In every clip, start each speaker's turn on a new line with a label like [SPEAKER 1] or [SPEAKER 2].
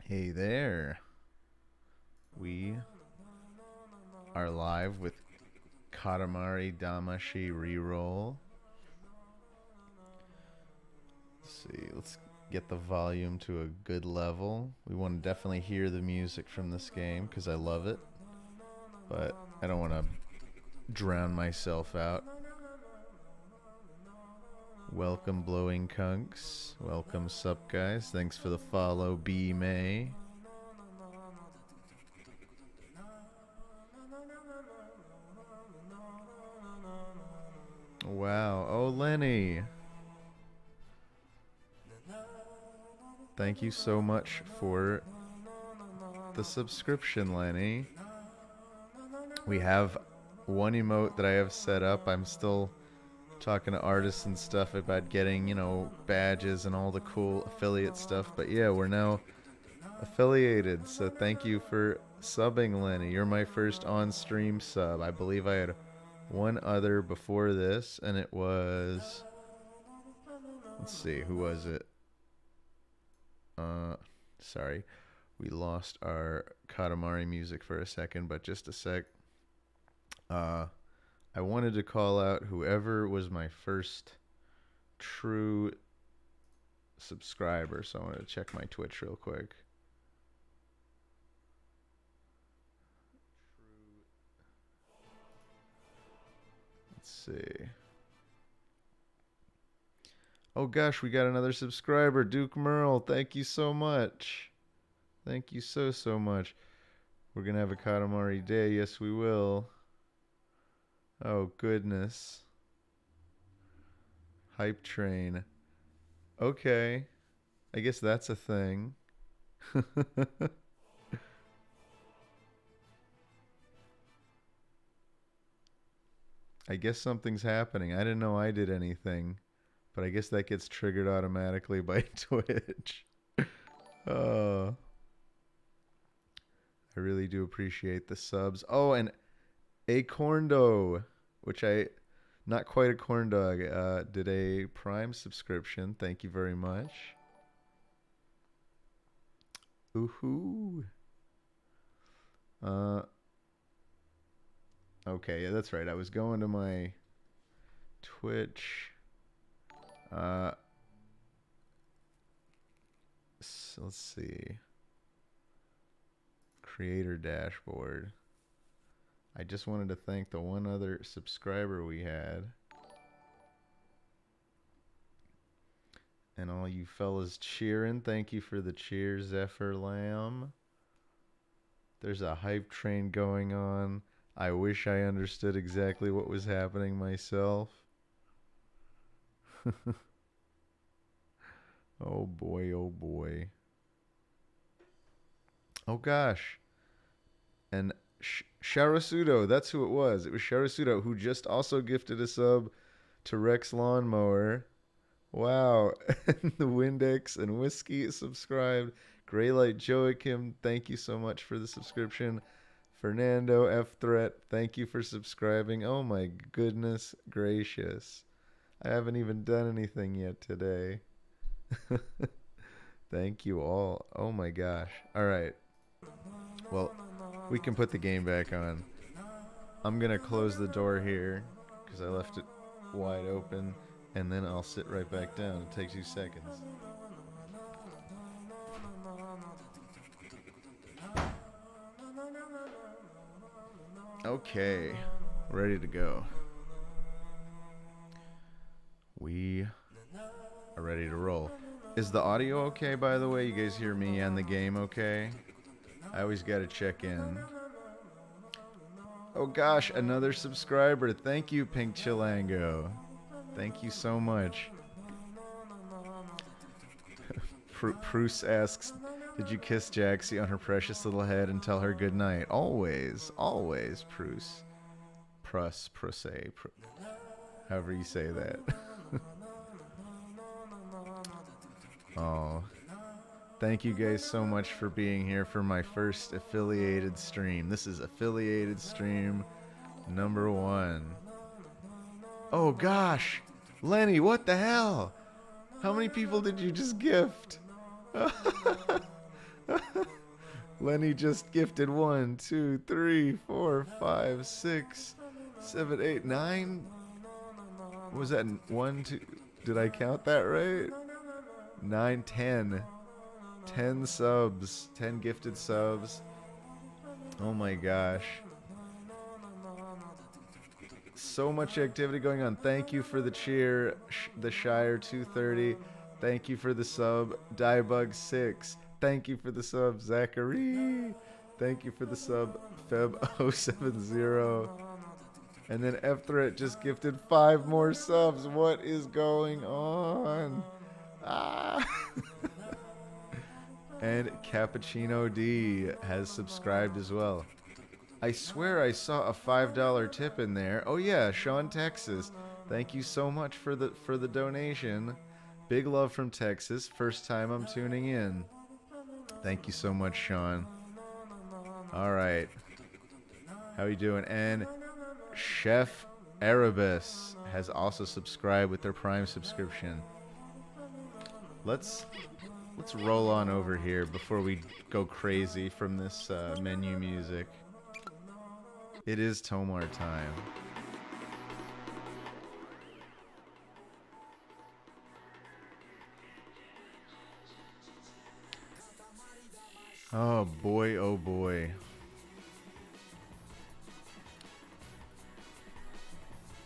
[SPEAKER 1] Hey there. We are live with Katamari Damacy REROLL. Let's see, let's get the volume to a good level. We want to definitely hear the music from this game because I love it, but I don't want to drown myself out. Welcome, Blowing Kunks. Welcome, sup, guys. Thanks for the follow, B May. Wow. Oh, Lenny. Thank you so much for the subscription, Lenny. We have one emote that I have set up. I'm still talking to artists and stuff about getting, you know, badges and all the cool affiliate stuff. But yeah, we're now affiliated. So thank you for subbing, Lenny. You're my first on-stream sub. I believe I had one other before this, and it was... Let's see, who was it? Sorry. We lost our Katamari music for a second, but just a sec. I wanted to call out whoever was my first true subscriber, so I want to check my Twitch real quick. Let's see. Oh gosh, we got another subscriber, Duke Merle. Thank you so much. Thank you so much. We're gonna have a Katamari day. Yes, we will. Oh goodness. Hype train. Okay. I guess that's a thing. I guess something's happening. I didn't know I did anything, but I guess that gets triggered automatically by Twitch. Oh. I really do appreciate the subs. Oh, and a corndo, which not quite a corn dog, did a Prime subscription. Thank you very much. Ooh-hoo. Okay, yeah, that's right. I was going to my Twitch. So let's see. Creator dashboard. I just wanted to thank the one other subscriber we had. And all you fellas cheering. Thank you for the cheers, Zephyr Lamb. There's a hype train going on. I wish I understood exactly what was happening myself. Oh boy, oh boy. Oh gosh. And Sharasudo, that's who it was. It was Sharasudo who just also gifted a sub to Rex Lawnmower. Wow. And the Windex and Whiskey subscribed. Greylight Joachim, thank you so much for the subscription. Fernando F. Threat, thank you for subscribing. Oh my goodness gracious. I haven't even done anything yet today. Thank you all. Oh my gosh. Alright. Well, we can put the game back on. I'm going to close the door here because I left it wide open, and then I'll sit right back down. It takes 2 seconds. Okay, ready to go. We are ready to roll. Is the audio okay, by the way? You guys hear me and the game okay? I always gotta check in. Oh gosh, another subscriber. Thank you, Pink Chilango. Thank you so much. Bruce asks, did you kiss Jaxie on her precious little head and tell her good night? Always, always, Bruce. However you say that. Oh. Thank you guys so much for being here for my first affiliated stream. This is affiliated stream number 1. Oh gosh! Lenny, what the hell? How many people did you just gift? Lenny just gifted 1, 2, 3, 4, 5, 6, 7, 8, 9. Was that 1, 2? Did I count that right? 9, 10. 10 subs. 10 gifted subs. Oh my gosh. So much activity going on. Thank you for the cheer, the Shire 230. Thank you for the sub, Diebug6. Thank you for the sub, Zachary. Thank you for the sub, Feb070. And then F-Threat just gifted 5 more subs. What is going on? Ah. And Cappuccino D has subscribed as well. I swear I saw a $5 tip in there. Oh yeah, Sean, Texas. Thank you so much for the donation. Big love from Texas. First time I'm tuning in. Thank you so much, Sean. All right. How you doing? And Chef Erebus has also subscribed with their Prime subscription. Let's roll on over here before we go crazy from this menu music. It is Tomar time. Oh boy, oh boy.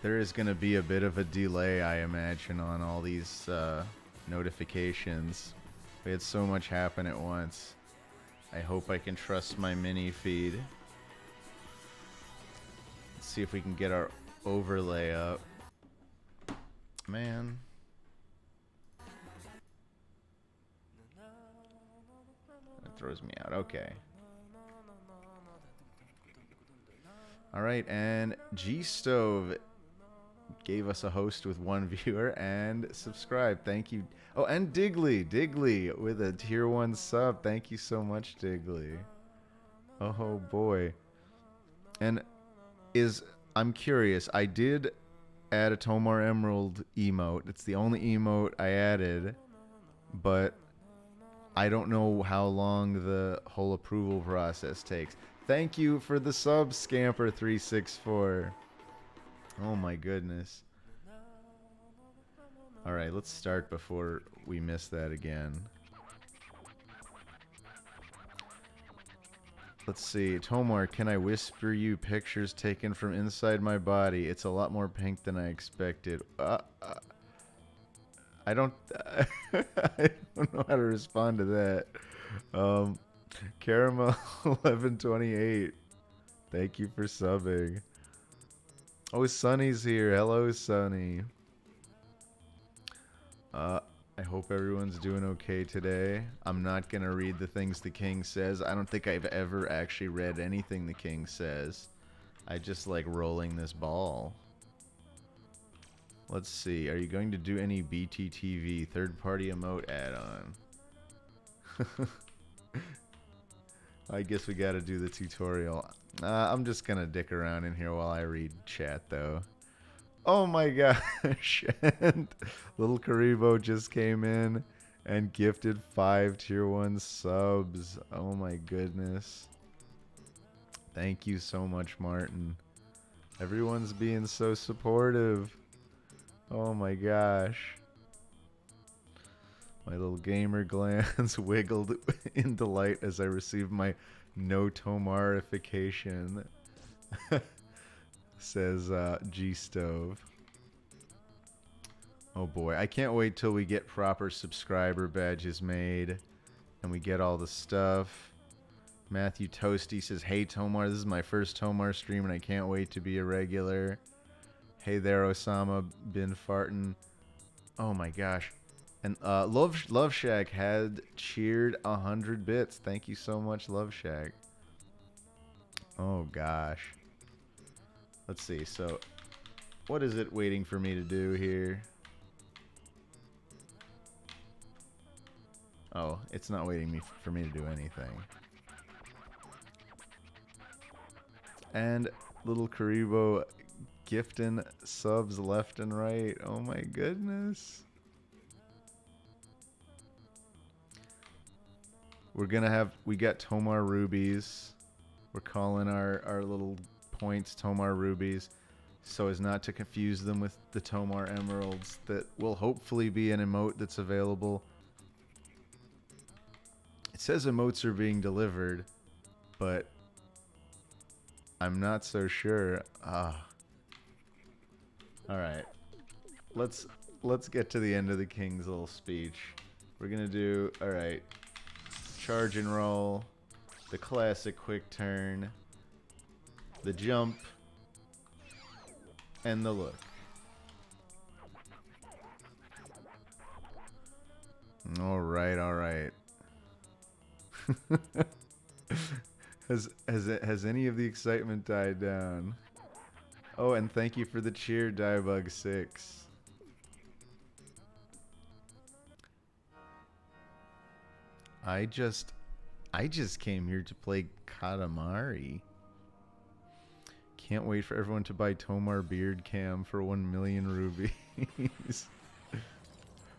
[SPEAKER 1] There is going to be a bit of a delay, I imagine, on all these notifications. We had so much happen at once. I hope I can trust my mini feed. Let's see if we can get our overlay up. Man. That throws me out. Okay. Alright, and G-Stove gave us a host with 1 viewer and subscribe. Thank you. Oh, and Digley with a tier 1 sub. Thank you so much, Digley. Oh boy. And I'm curious, I did add a Tomar Emerald emote. It's the only emote I added, but I don't know how long the whole approval process takes. Thank you for the sub, Scamper364. Oh my goodness. Alright, let's start before we miss that again. Let's see. Tomar, can I whisper you pictures taken from inside my body? It's a lot more pink than I expected. I don't I don't know how to respond to that. Caramel 1128. Thank you for subbing. Oh, Sunny's here. Hello, Sunny. I hope everyone's doing okay today. I'm not gonna read the things the king says. I don't think I've ever actually read anything the king says. I just like rolling this ball. Let's see. Are you going to do any BTTV third-party emote add-on? I guess we gotta do the tutorial. I'm just gonna dick around in here while I read chat, though. Oh my gosh. And Little Karibo just came in and gifted 5 tier 1 subs. Oh my goodness. Thank you so much, Martin. Everyone's being so supportive. Oh my gosh. My little gamer glands wiggled in delight as I received my no Tomarification. Says G-Stove. Oh boy, I can't wait till we get proper subscriber badges made and we get all the stuff. Matthew Toasty says, hey Tomar, this is my first Tomar stream and I can't wait to be a regular. Hey there, Osama bin Fartin. Oh my gosh. And Love Shack had cheered 100 bits. Thank you so much, Love Shack. Oh gosh. Let's see, so what is it waiting for me to do here? Oh, it's not waiting for me to do anything. And Little Karibo gifting subs left and right. Oh my goodness. we got Tomar rubies. We're calling our little points Tomar rubies, so as not to confuse them with the Tomar emeralds that will hopefully be an emote that's available. It says emotes are being delivered, but I'm not so sure. Alright. Let's get to the end of the king's little speech. We're gonna do, alright, charge and roll, the classic quick turn, the jump, and the look. Alright, alright. Has any of the excitement died down? Oh, and thank you for the cheer, Diebug6. I just came here to play Katamari. Can't wait for everyone to buy Tomar Beard Cam for 1 million rubies.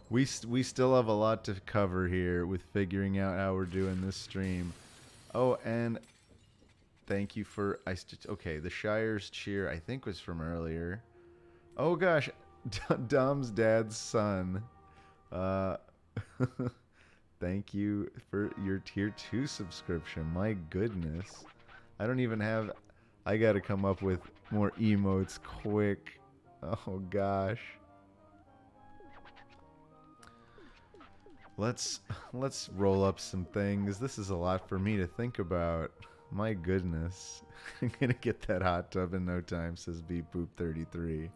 [SPEAKER 1] We still have a lot to cover here with figuring out how we're doing this stream. Oh, and thank you for okay, the Shire's cheer I think was from earlier. Oh gosh, Dom's dad's son. Thank you for your tier 2 subscription. My goodness. I don't even have... I gotta come up with more emotes quick. Oh gosh. Let's roll up some things. This is a lot for me to think about. My goodness. I'm gonna get that hot tub in no time, says BeepBoop33.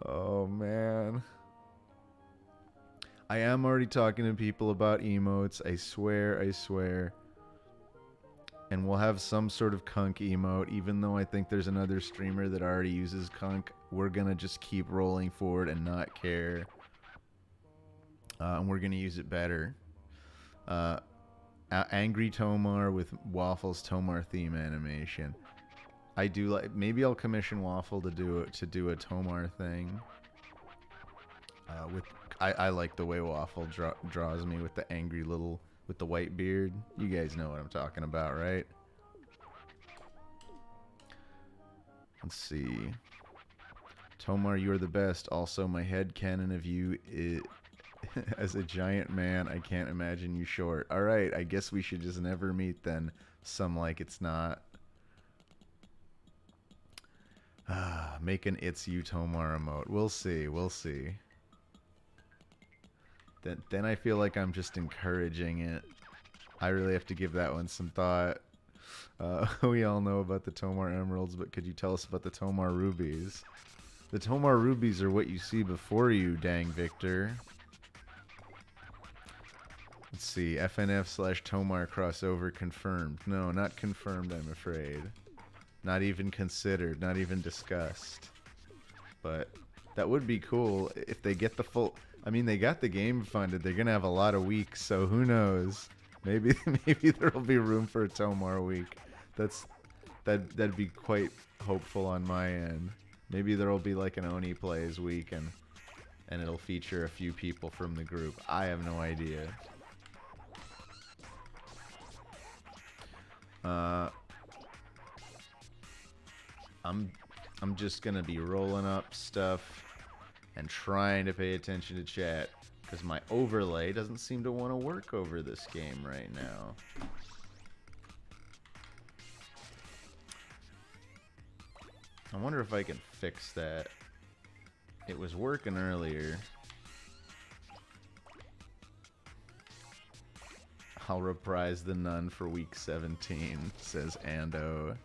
[SPEAKER 1] Oh man. I am already talking to people about emotes. I swear, I swear. And we'll have some sort of Kunk emote, even though I think there's another streamer that already uses Kunk. We're gonna just keep rolling forward and not care. And we're gonna use it better. Angry Tomar with Waffle's Tomar theme animation. I do like. Maybe I'll commission Waffle to do a Tomar thing. I like the way Waffle draws me with the angry little, with the white beard. You guys know what I'm talking about, right? Let's see. Tomar, you're the best. Also, my headcanon of you is, as a giant man, I can't imagine you short. Alright, I guess we should just never meet then. Some like it's not. Make an It's You Tomar emote. We'll see, we'll see. Then I feel like I'm just encouraging it. I really have to give that one some thought. We all know about the Tomar Emeralds, but could you tell us about the Tomar Rubies? The Tomar Rubies are what you see before you, dang Victor. Let's see, FNF/Tomar crossover confirmed. No, not confirmed, I'm afraid. Not even considered, not even discussed. But that would be cool if they get the full... I mean, they got the game funded. They're gonna have a lot of weeks, so who knows? Maybe there'll be room for a Tomar week. That'd be quite hopeful on my end. Maybe there'll be like an Oni Plays week, and it'll feature a few people from the group. I have no idea. I'm just gonna be rolling up stuff and trying to pay attention to chat, because my overlay doesn't seem to want to work over this game right now. I wonder if I can fix that. It was working earlier. I'll reprise the Nun for week 17, says Ando.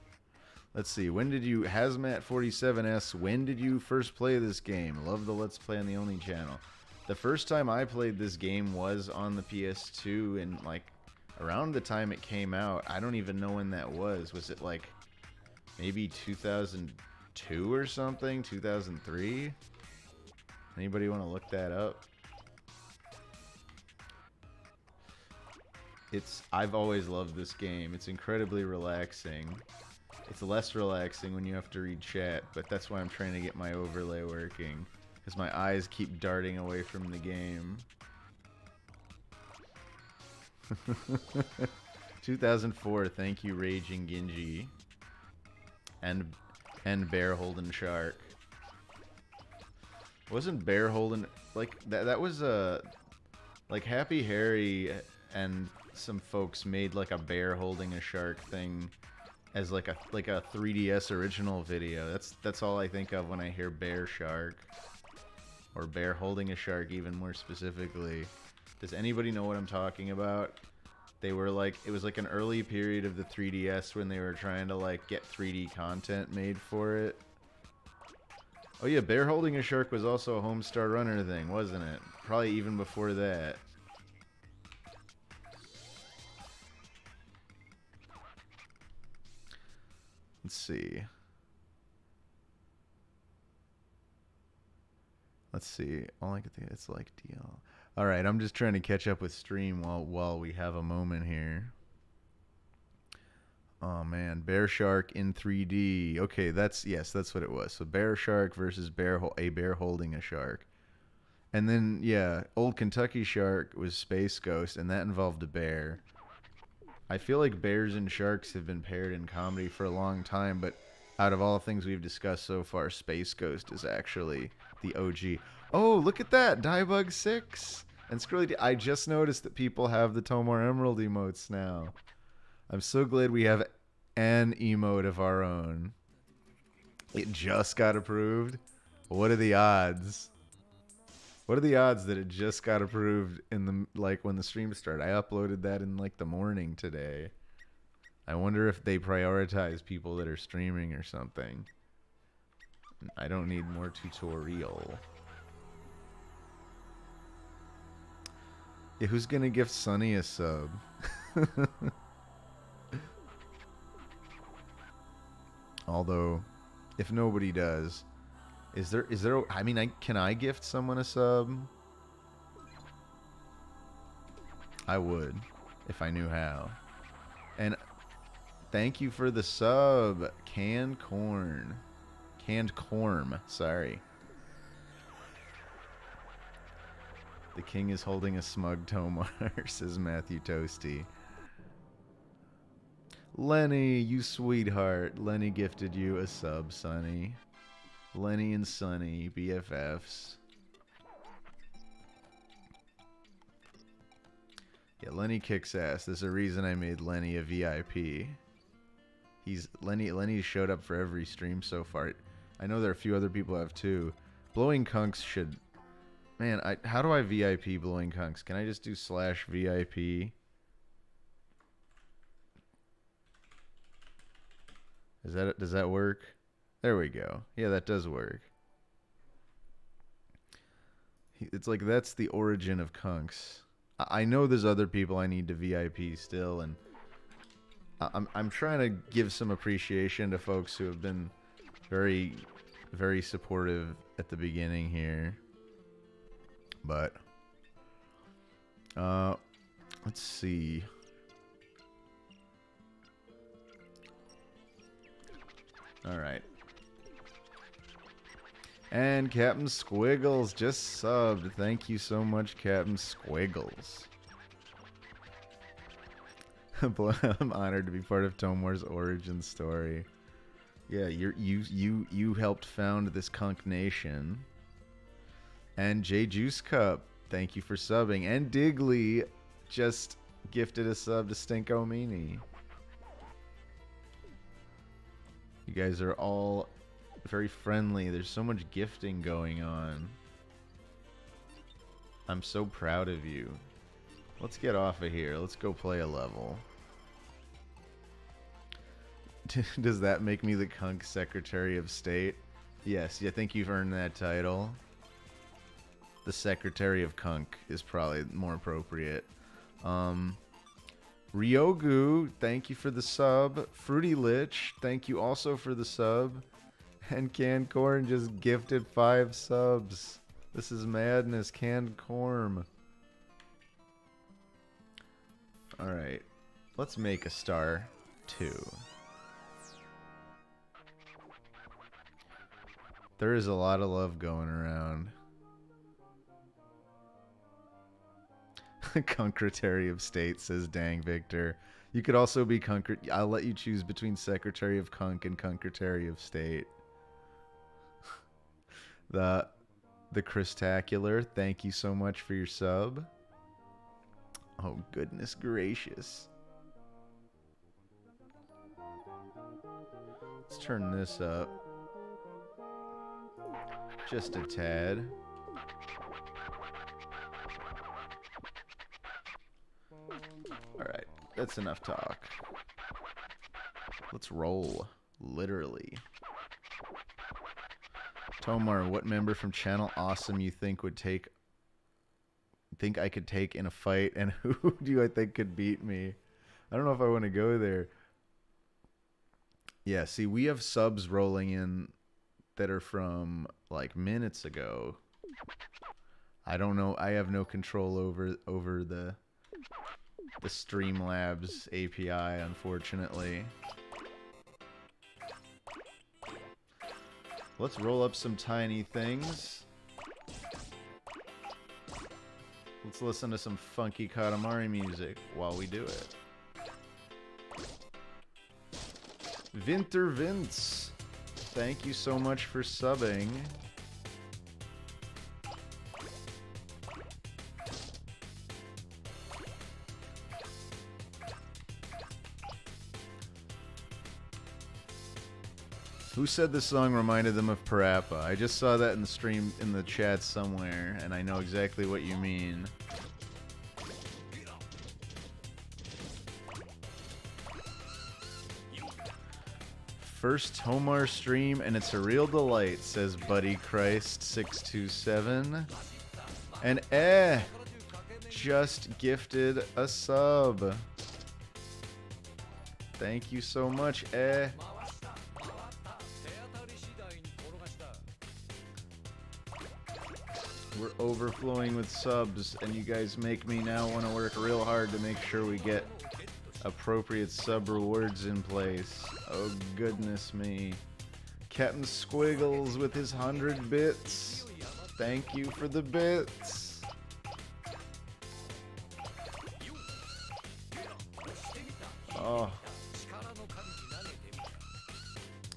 [SPEAKER 1] Let's see, when did you, Hazmat47S, when did you first play this game? Love the Let's Play on the Only channel. The first time I played this game was on the PS2, and like around the time it came out. I don't even know when that was. Was it like maybe 2002 or something? 2003? Anybody want to look that up? I've always loved this game. It's incredibly relaxing. It's less relaxing when you have to read chat, but that's why I'm trying to get my overlay working, because my eyes keep darting away from the game. 2004. Thank you, Raging Genji. And Bear Holden Shark. Wasn't Bear Holden like that? That was like Happy Harry and some folks made like a bear holding a shark thing as like a 3DS original video. That's all I think of when I hear bear shark or bear holding a shark. Even more specifically, does anybody know what I'm talking about? They were like, it was like an early period of the 3DS when they were trying to like get 3D content made for it. Oh yeah, bear holding a shark was also a Homestar Runner thing, wasn't it? Probably even before that. Let's see. Let's see. All I can think it's like DL. All right, I'm just trying to catch up with stream while we have a moment here. Oh man, bear shark in 3D. Okay, that's what it was. So bear shark versus a bear holding a shark. And then yeah, Old Kentucky Shark was Space Ghost, and that involved a bear. I feel like bears and sharks have been paired in comedy for a long time, but out of all things we've discussed so far, Space Ghost is actually the OG. Oh, look at that! Diebug 6! And Skrully, I just noticed that people have the Tomar Emerald emotes now. I'm so glad we have an emote of our own. It just got approved. What are the odds? What are the odds that it just got approved in the when the stream started? I uploaded that in like the morning today. I wonder if they prioritize people that are streaming or something. I don't need more tutorial. Yeah, who's gonna gift Sunny a sub? Although, if nobody does, is there? I mean, can I gift someone a sub? I would, if I knew how. And thank you for the sub, Canned Corn. Canned Corn, sorry. The king is holding a smug Tomar, says Matthew Toasty. Lenny, you sweetheart. Lenny gifted you a sub, Sonny. Lenny and Sonny, BFFs. Yeah, Lenny kicks ass. There's a reason I made Lenny a VIP. Lenny showed up for every stream so far. I know there are a few other people who have too. Blowing Kunks should... Man, how do I VIP Blowing Kunks? Can I just do /VIP? Does that work? There we go. Yeah, that does work. It's like that's the origin of Kunks. I know there's other people I need to VIP still, and I'm trying to give some appreciation to folks who have been very, very supportive at the beginning here. But let's see. All right. And Captain Squiggles just subbed. Thank you so much, Captain Squiggles. I'm honored to be part of Tomar's origin story. Yeah, you helped found this Kunk Nation. And J Juice Cup, thank you for subbing. And Digley just gifted a sub to Stinko Meanie. You guys are all very friendly. There's so much gifting going on. I'm so proud of you. Let's get off of here. Let's go play a level. Does that make me the Kunk Secretary of State? Yes, I think you've earned that title. The Secretary of Kunk is probably more appropriate. Ryogu, thank you for the sub. Fruity Lich, thank you also for the sub. And Canned Corn just gifted 5 subs. This is madness, Canned Corn. Alright, let's make a star 2. There is a lot of love going around. Concretary of State, says Dang Victor. You could also be I'll let you choose between Secretary of Conk and Concretary of State. The Christacular, thank you so much for your sub. Oh, goodness gracious. Let's turn this up. Just a tad. Alright, that's enough talk. Let's roll. Literally. Tomar, what member from Channel Awesome you think I could take in a fight, and who do I think could beat me? I don't know if I want to go there. Yeah, see, we have subs rolling in that are from like minutes ago. I don't know. I have no control over the Streamlabs API, unfortunately. Let's roll up some tiny things. Let's listen to some funky Katamari music while we do it. Winter Vince, thank you so much for subbing. Who said this song reminded them of Parappa? I just saw that in the stream, in the chat somewhere, and I know exactly what you mean. First TomarStream, and it's a real delight, says Buddy Christ 627. And just gifted a sub. Thank you so much, We're overflowing with subs, and you guys make me now want to work real hard to make sure we get appropriate sub rewards in place. Oh, goodness me. Captain Squiggles with his 100 bits. Thank you for the bits. Oh.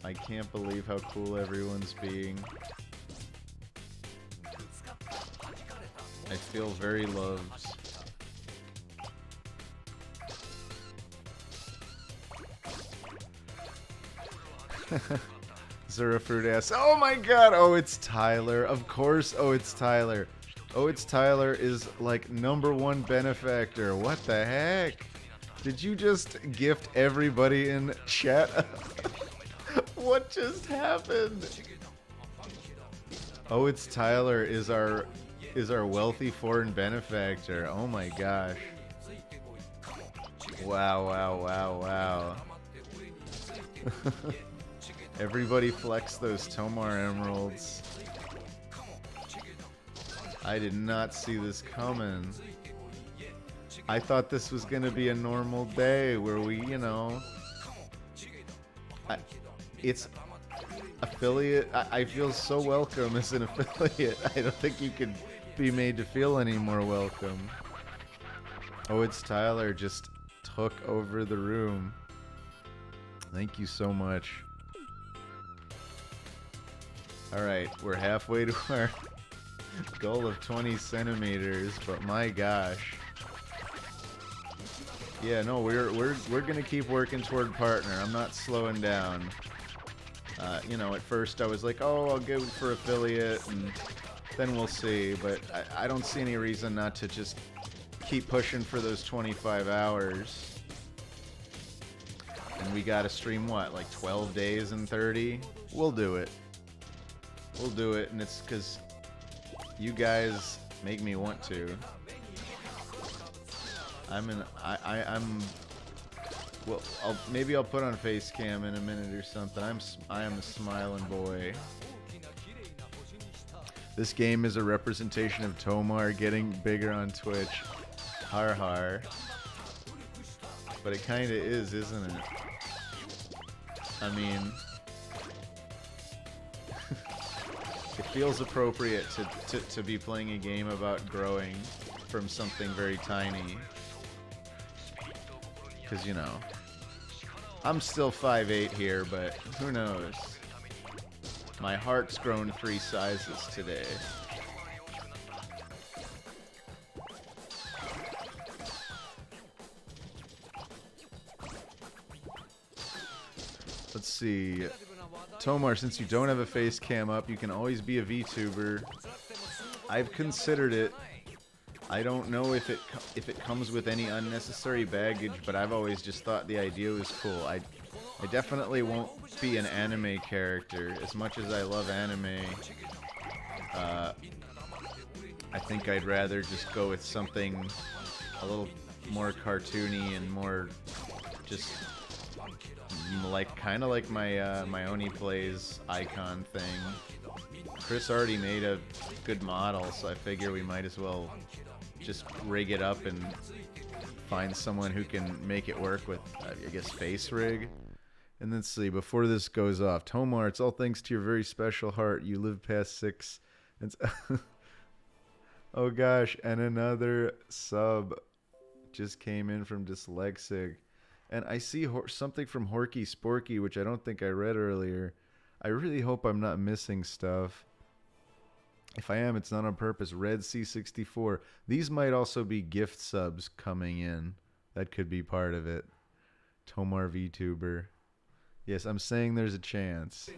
[SPEAKER 1] I can't believe how cool everyone's being. I feel very loved. Zurafruit asks, oh my god, oh it's Tyler, of course, oh it's Tyler. Oh it's Tyler is like #1 benefactor, what the heck? Did you just gift everybody in chat? What just happened? Oh it's Tyler is our wealthy foreign benefactor. Oh my gosh. Wow, wow, wow, wow. Everybody flex those Tomar emeralds. I did not see this coming. I thought this was gonna be a normal day where we, you know... it's affiliate. I feel so welcome as an affiliate. I don't think you could be made to feel any more welcome. Oh, it's Tyler just took over the room. Thank you so much. Alright, we're halfway to our goal of 20 centimeters, but my gosh. Yeah, no, we're gonna keep working toward partner. I'm not slowing down. You know, at first I was like, oh, I'll go for affiliate, and then we'll see, but I don't see any reason not to just keep pushing for those 25 hours. And we gotta stream, what, like 12 days and 30? We'll do it. We'll do it, and it's because you guys make me want to. Well, maybe I'll put on a face cam in a minute or something. I am a smiling boy. This game is a representation of Tomar getting bigger on Twitch. Har har. But it kinda is, isn't it? I mean... it feels appropriate to be playing a game about growing from something very tiny. Because, you know, I'm still 5'8" here, but who knows? My heart's grown 3 sizes today. Let's see. Tomar, since you don't have a face cam up, you can always be a VTuber. I've considered it. I don't know if it comes with any unnecessary baggage, but I've always just thought the idea was cool. I definitely won't be an anime character. As much as I love anime, I think I'd rather just go with something a little more cartoony and more just like kind of like my Oni Plays icon thing. Chris already made a good model, so I figure we might as well just rig it up and find someone who can make it work with, I guess, face rig. And let's see, before this goes off, Tomar, it's all thanks to your very special heart. You live past 6. And oh gosh, and another sub just came in from Dyslexic. And I see something from Horky Sporky, which I don't think I read earlier. I really hope I'm not missing stuff. If I am, it's not on purpose. Red C64. These might also be gift subs coming in. That could be part of it. Tomar VTuber. Yes, I'm saying there's a chance.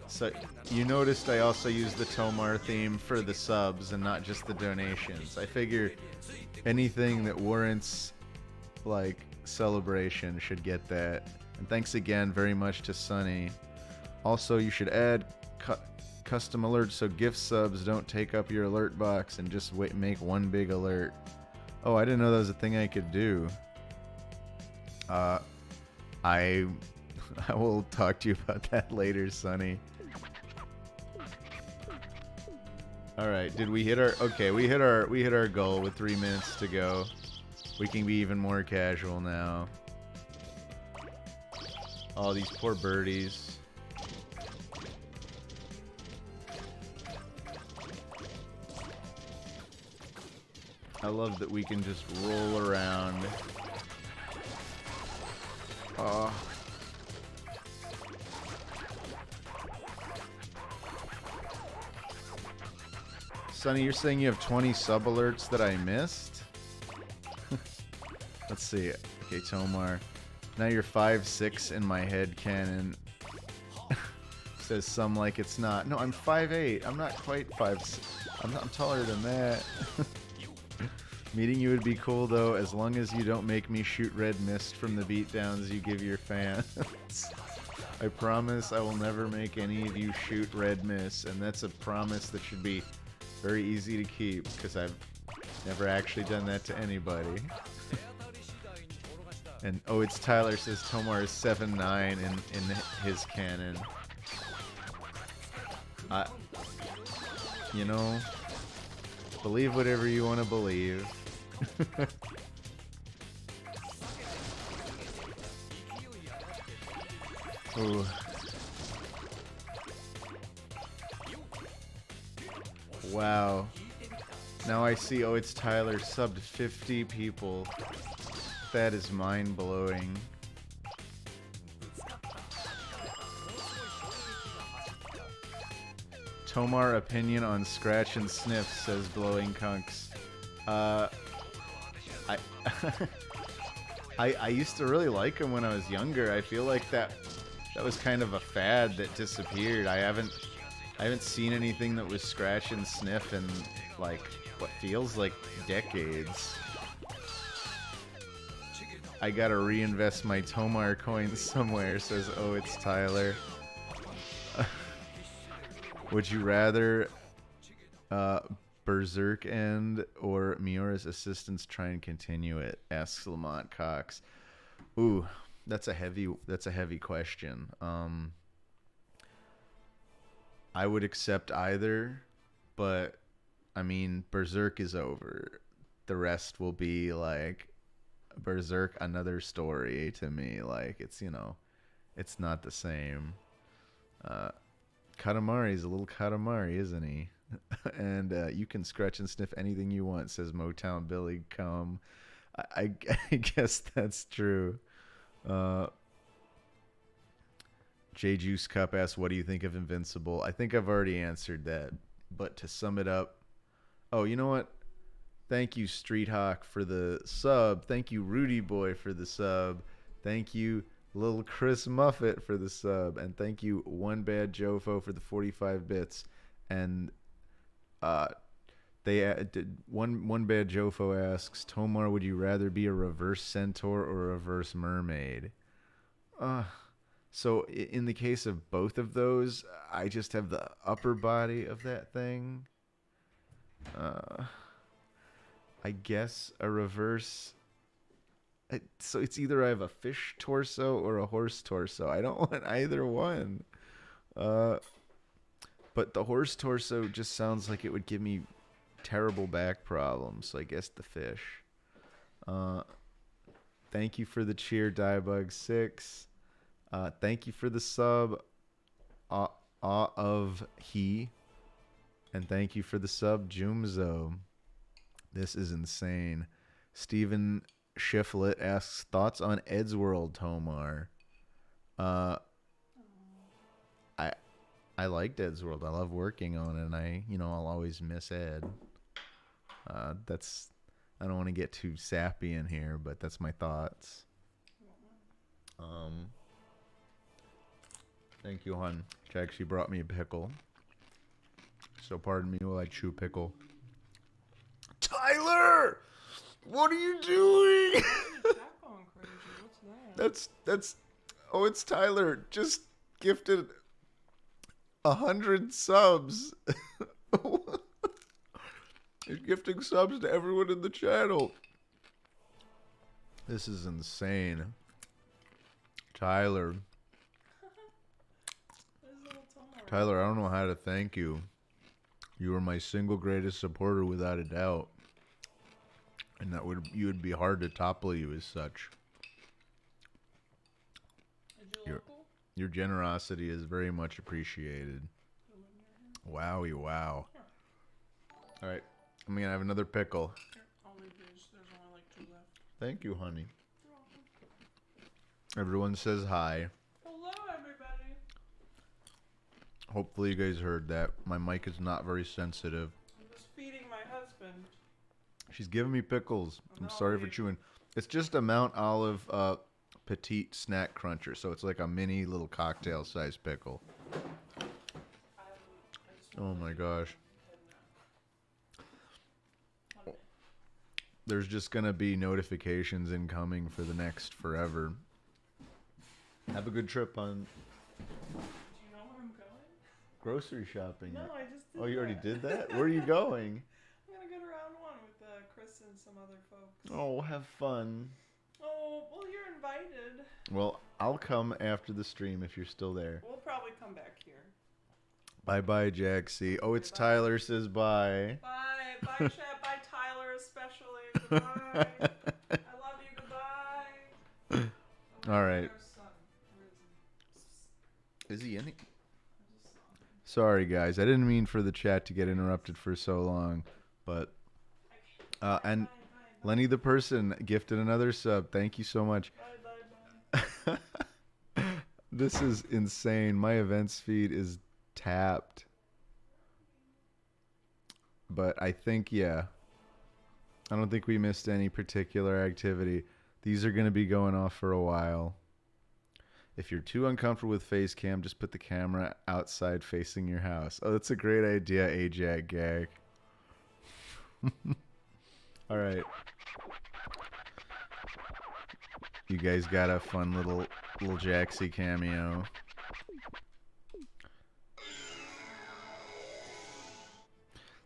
[SPEAKER 1] So, you noticed I also used the Tomar theme for the subs and not just the donations. I figure anything that warrants, like, celebration should get that. And thanks again very much to Sunny. Also, you should add custom alerts so gift subs don't take up your alert box and just make one big alert. Oh, I didn't know that was a thing I could do. I will talk to you about that later, Sunny. All right, did we hit our? Okay, we hit our goal with 3 minutes to go. We can be even more casual now. Oh, these poor birdies. I love that we can just roll around. Oh. Sonny, you're saying you have 20 sub alerts that I missed? Let's see. Okay, Tomar. Now you're 5'6" in my head canon. Says some like it's not. No, I'm 5'8". I'm not quite 5'6". I'm taller than that. Meeting you would be cool though, as long as you don't make me shoot red mist from the beatdowns you give your fans. I promise I will never make any of you shoot red mist, and that's a promise that should be very easy to keep, because I've never actually done that to anybody. And oh, it's Tyler says Tomar is 7'9" in his canon. You know, believe whatever you want to believe. Ooh. Wow. Now I see, oh, it's Tyler subbed 50 people. That is mind-blowing. Tomar opinion on Scratch and Sniff, says Blowing Kunks. I used to really like him when I was younger. I feel like that was kind of a fad that disappeared. I haven't seen anything that was Scratch and Sniff in like what feels like decades. I gotta reinvest my Tomar coins somewhere, says oh, it's Tyler. Would you rather Berserk end or Miora's assistants try and continue it? Asks Lamont Cox. Ooh, that's a heavy question. I would accept either, but I mean, Berserk is over. The rest will be like Berserk, another story to me. Like, it's, you know, it's not the same. Katamari is a little Katamari, isn't he? And you can scratch and sniff anything you want, says Motown Billy. Come. I guess that's true. J Juice Cup asks, what do you think of Invincible? I think I've already answered that. But to sum it up, oh, you know what? Thank you, Street Hawk, for the sub. Thank you, Rudy Boy, for the sub. Thank you, Little Chris Muffet, for the sub. And thank you, One Bad Jofo, for the 45 bits. And they did one Bad Jofo asks, Tomar, would you rather be a reverse centaur or a reverse mermaid? So in the case of both of those, I just have the upper body of that thing. I guess a reverse. So it's either I have a fish torso or a horse torso. I don't want either one. But the horse torso just sounds like it would give me terrible back problems. So I guess the fish. Thank you for the cheer, Diebug6. Thank you for the sub, of he. And thank you for the sub, Jumzo. This is insane. Steven Shiflet asks, thoughts on Ed's World, Tomar? I liked Ed's World. I love working on it, and I'll always miss Ed. I don't want to get too sappy in here, but that's my thoughts. Thank you, hon. She actually brought me a pickle. So pardon me while I chew pickle. Tyler! What are you doing?
[SPEAKER 2] Going crazy. What's that?
[SPEAKER 1] That's oh, it's Tyler. Just gifted 100 subs. He's gifting subs to everyone in the channel. This is insane. Tyler. Tyler, I don't know how to thank you. You are my single greatest supporter without a doubt. And you would be hard to topple you as such. Your generosity is very much appreciated. Wowie wow. Alright, I'm gonna have another pickle.
[SPEAKER 2] I'll leave these. There's only like 2 left.
[SPEAKER 1] Thank you, honey. Everyone says hi.
[SPEAKER 2] Hello, everybody.
[SPEAKER 1] Hopefully you guys heard that. My mic is not very sensitive.
[SPEAKER 2] I'm just feeding my husband.
[SPEAKER 1] She's giving me pickles. I'm sorry for chewing. It's just a Mount Olive petite snack cruncher, so it's like a mini little cocktail sized pickle. Oh my gosh. There's just gonna be notifications incoming for the next forever. Have a good trip on.
[SPEAKER 2] Do you know where I'm going?
[SPEAKER 1] Grocery shopping.
[SPEAKER 2] No, I just did.
[SPEAKER 1] Oh, you already did that? Where are you going?
[SPEAKER 2] I'm gonna go to round 1 with Chris and some other folks.
[SPEAKER 1] Oh, have fun.
[SPEAKER 2] Oh, well, you're invited.
[SPEAKER 1] Well, I'll come after the stream if you're still there.
[SPEAKER 2] We'll probably come back here.
[SPEAKER 1] Bye-bye, Jaxie. Oh, it's
[SPEAKER 2] Bye.
[SPEAKER 1] Tyler says bye.
[SPEAKER 2] Bye. Bye, chat. Bye, Tyler, especially. Goodbye. I love you. Goodbye.
[SPEAKER 1] All right. Is he in it? Sorry, guys. I didn't mean for the chat to get interrupted for so long, but and Lenny the person gifted another sub. Thank you so much.
[SPEAKER 2] Bye.
[SPEAKER 1] This is insane. My events feed is tapped, but I think I don't think we missed any particular activity. These are going to be going off for a while. If you're too uncomfortable with face cam, just put the camera outside facing your house. Oh, that's a great idea, AJAG Gag. All right. You guys got a fun little Jaxie cameo.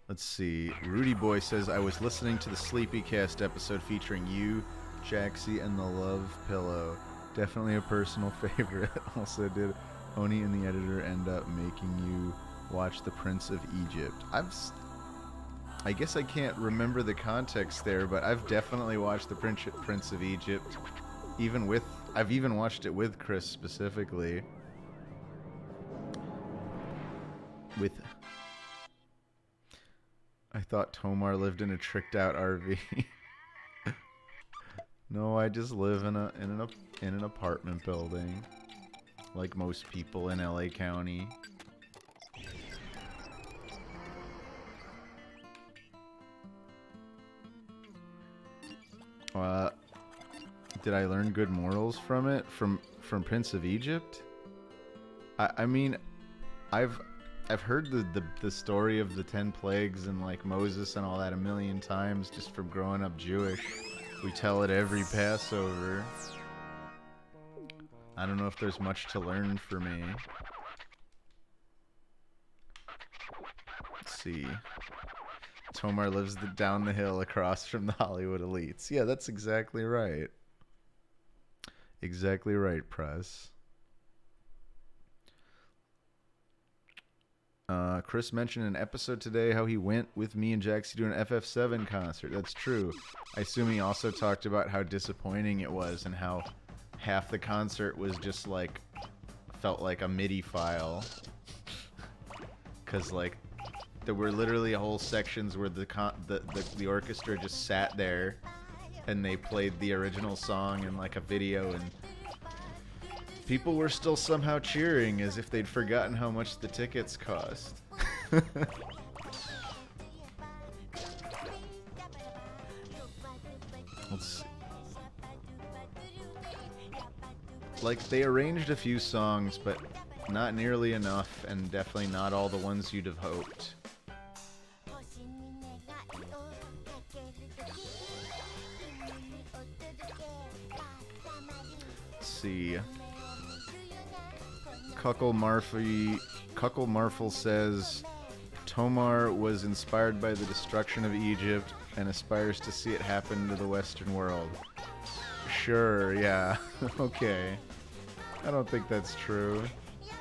[SPEAKER 1] Let's see. Rudy Boy says, I was listening to the Sleepycast episode featuring you, Jaxie, and the Love Pillow. Definitely a personal favorite. Also, did Oni and the editor end up making you watch The Prince of Egypt? I guess I can't remember the context there, but I've definitely watched The Prince of Egypt. I've even watched it with Chris specifically. I thought Tomar lived in a tricked out RV. No, I just live in an apartment building, like most people in LA County. Did I learn good morals from it? From Prince of Egypt? I mean, I've heard the story of the 10 plagues and like Moses and all that a million times just from growing up Jewish. We tell it every Passover. I don't know if there's much to learn for me. Let's see. Tomar lives down the hill across from the Hollywood elites. Yeah, that's exactly right. Exactly right, Press. Chris mentioned in an episode today how he went with me and Jaxie to an FF7 concert. That's true. I assume he also talked about how disappointing it was and how half the concert was just like, felt like a MIDI file. Because like, there were literally whole sections where the orchestra just sat there and they played the original song in like a video, and people were still somehow cheering as if they'd forgotten how much the tickets cost. Let's see. Like, they arranged a few songs, but not nearly enough, and definitely not all the ones you'd have hoped. Let's see. Cuckle Marfel says, Tomar was inspired by the destruction of Egypt and aspires to see it happen to the Western world. Sure, yeah. Okay. I don't think that's true.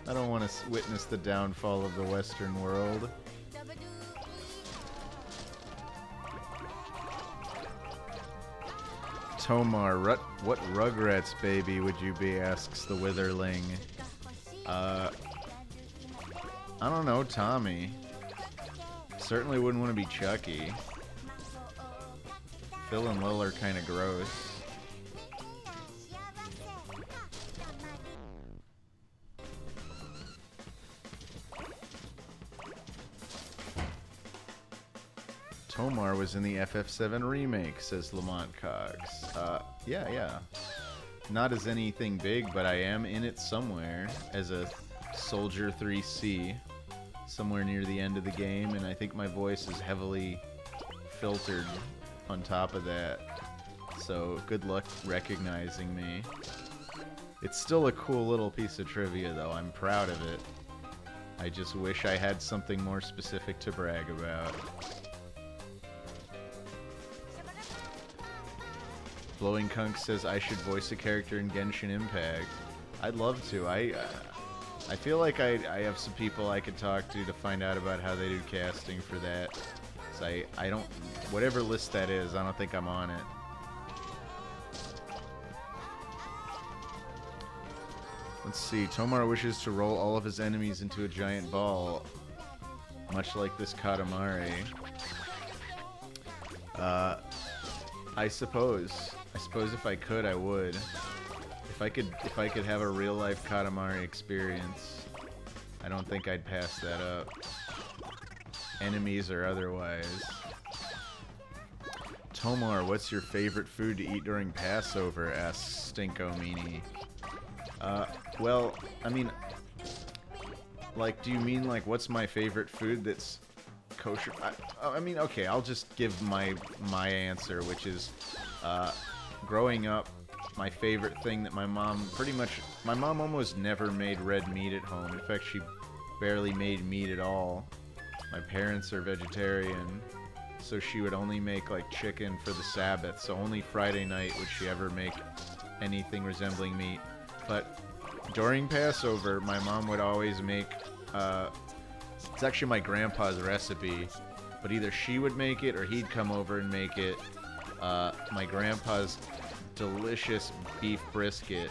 [SPEAKER 1] I don't want to witness the downfall of the Western world. Tomar, what Rugrats baby would you be, asks the Witherling. I don't know, Tommy. Certainly wouldn't want to be Chucky. Phil and Lil are kind of gross. Tomar was in the FF7 remake, says Lamont Cox. Yeah. Not as anything big, but I am in it somewhere as a Soldier 3C, somewhere near the end of the game, and I think my voice is heavily filtered on top of that. So good luck recognizing me. It's still a cool little piece of trivia, though. I'm proud of it. I just wish I had something more specific to brag about. Blowing Kunk says I should voice a character in Genshin Impact. I'd love to. I feel like I have some people I could talk to find out about how they do casting for that. So I don't... Whatever list that is, I don't think I'm on it. Let's see. Tomar wishes to roll all of his enemies into a giant ball, much like this Katamari. I suppose if I could, I would. If I could have a real life Katamari experience, I don't think I'd pass that up. Enemies or otherwise. Tomar, what's your favorite food to eat during Passover? Asks Stinko Meanie. Well, I mean, like, do you mean like what's my favorite food that's kosher? I mean, okay, I'll just give my answer, which is, growing up, my favorite thing that my mom almost never made red meat at home. In fact, she barely made meat at all. My parents are vegetarian, so she would only make like chicken for the Sabbath, so only Friday night would she ever make anything resembling meat. But during Passover, my mom would always make, it's actually my grandpa's recipe, but either she would make it or he'd come over and make it. My grandpa's delicious beef brisket,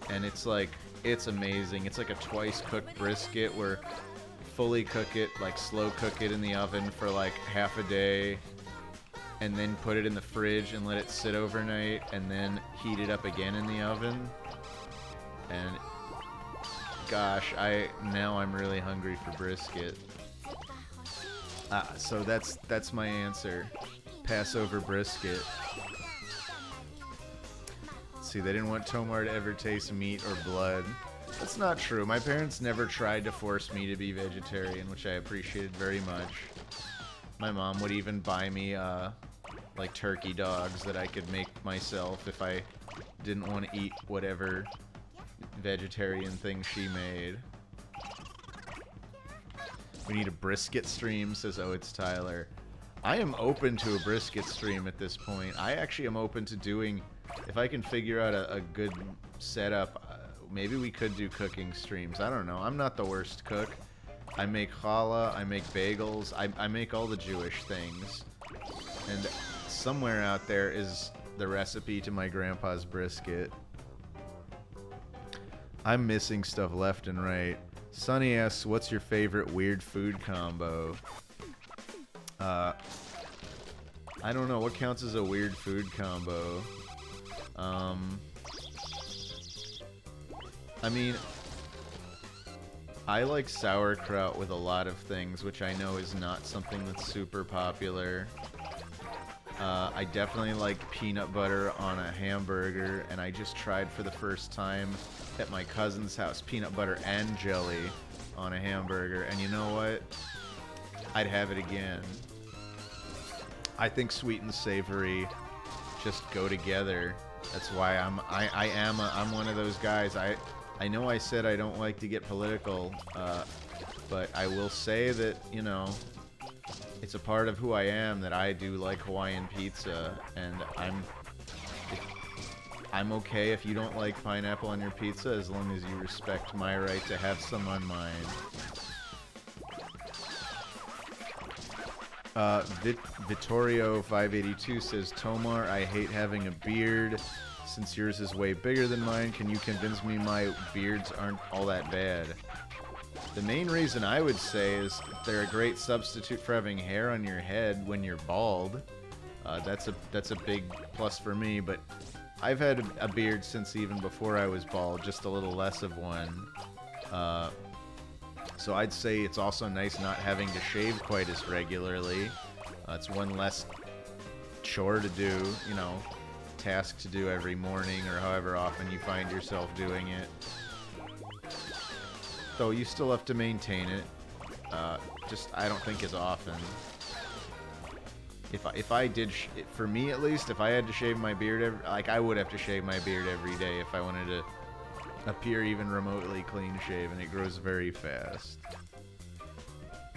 [SPEAKER 1] and it's amazing. It's like a twice cooked brisket where fully cook it, like slow cook it in the oven for like half a day, and then put it in the fridge and let it sit overnight, and then heat it up again in the oven. And gosh, now I'm really hungry for brisket. So that's my answer. Passover brisket. See, they didn't want Tomar to ever taste meat or blood. That's not true. My parents never tried to force me to be vegetarian, which I appreciated very much. My mom would even buy me like turkey dogs that I could make myself if I didn't want to eat whatever vegetarian thing she made. We need a brisket stream, says Oh It's Tyler. I am open to a brisket stream at this point. I actually am open to doing, if I can figure out a good setup, maybe we could do cooking streams. I don't know. I'm not the worst cook. I make challah, I make bagels, I make all the Jewish things. And somewhere out there is the recipe to my grandpa's brisket. I'm missing stuff left and right. Sunny asks, what's your favorite weird food combo? I don't know. What counts as a weird food combo? I mean, I like sauerkraut with a lot of things, which I know is not something that's super popular. I definitely like peanut butter on a hamburger, and I just tried for the first time at my cousin's house peanut butter and jelly on a hamburger, and you know what? I'd have it again. I think sweet and savory just go together. That's why I'm one of those guys. I know I said I don't like to get political, but I will say that, you know, it's a part of who I am that I do like Hawaiian pizza, and I'm okay if you don't like pineapple on your pizza as long as you respect my right to have some on mine. Vittorio582 says, Tomar, I hate having a beard. Since yours is way bigger than mine, can you convince me my beards aren't all that bad? The main reason I would say is they're a great substitute for having hair on your head when you're bald. That's a big plus for me, but I've had a beard since even before I was bald, just a little less of one. So I'd say it's also nice not having to shave quite as regularly. It's one less chore to do, you know, task to do every morning or however often you find yourself doing it. Though you still have to maintain it, just I don't think as often. If I did, for me at least, if I had to shave my beard, I would have to shave my beard every day if I wanted to appear even remotely clean shaven. It grows very fast.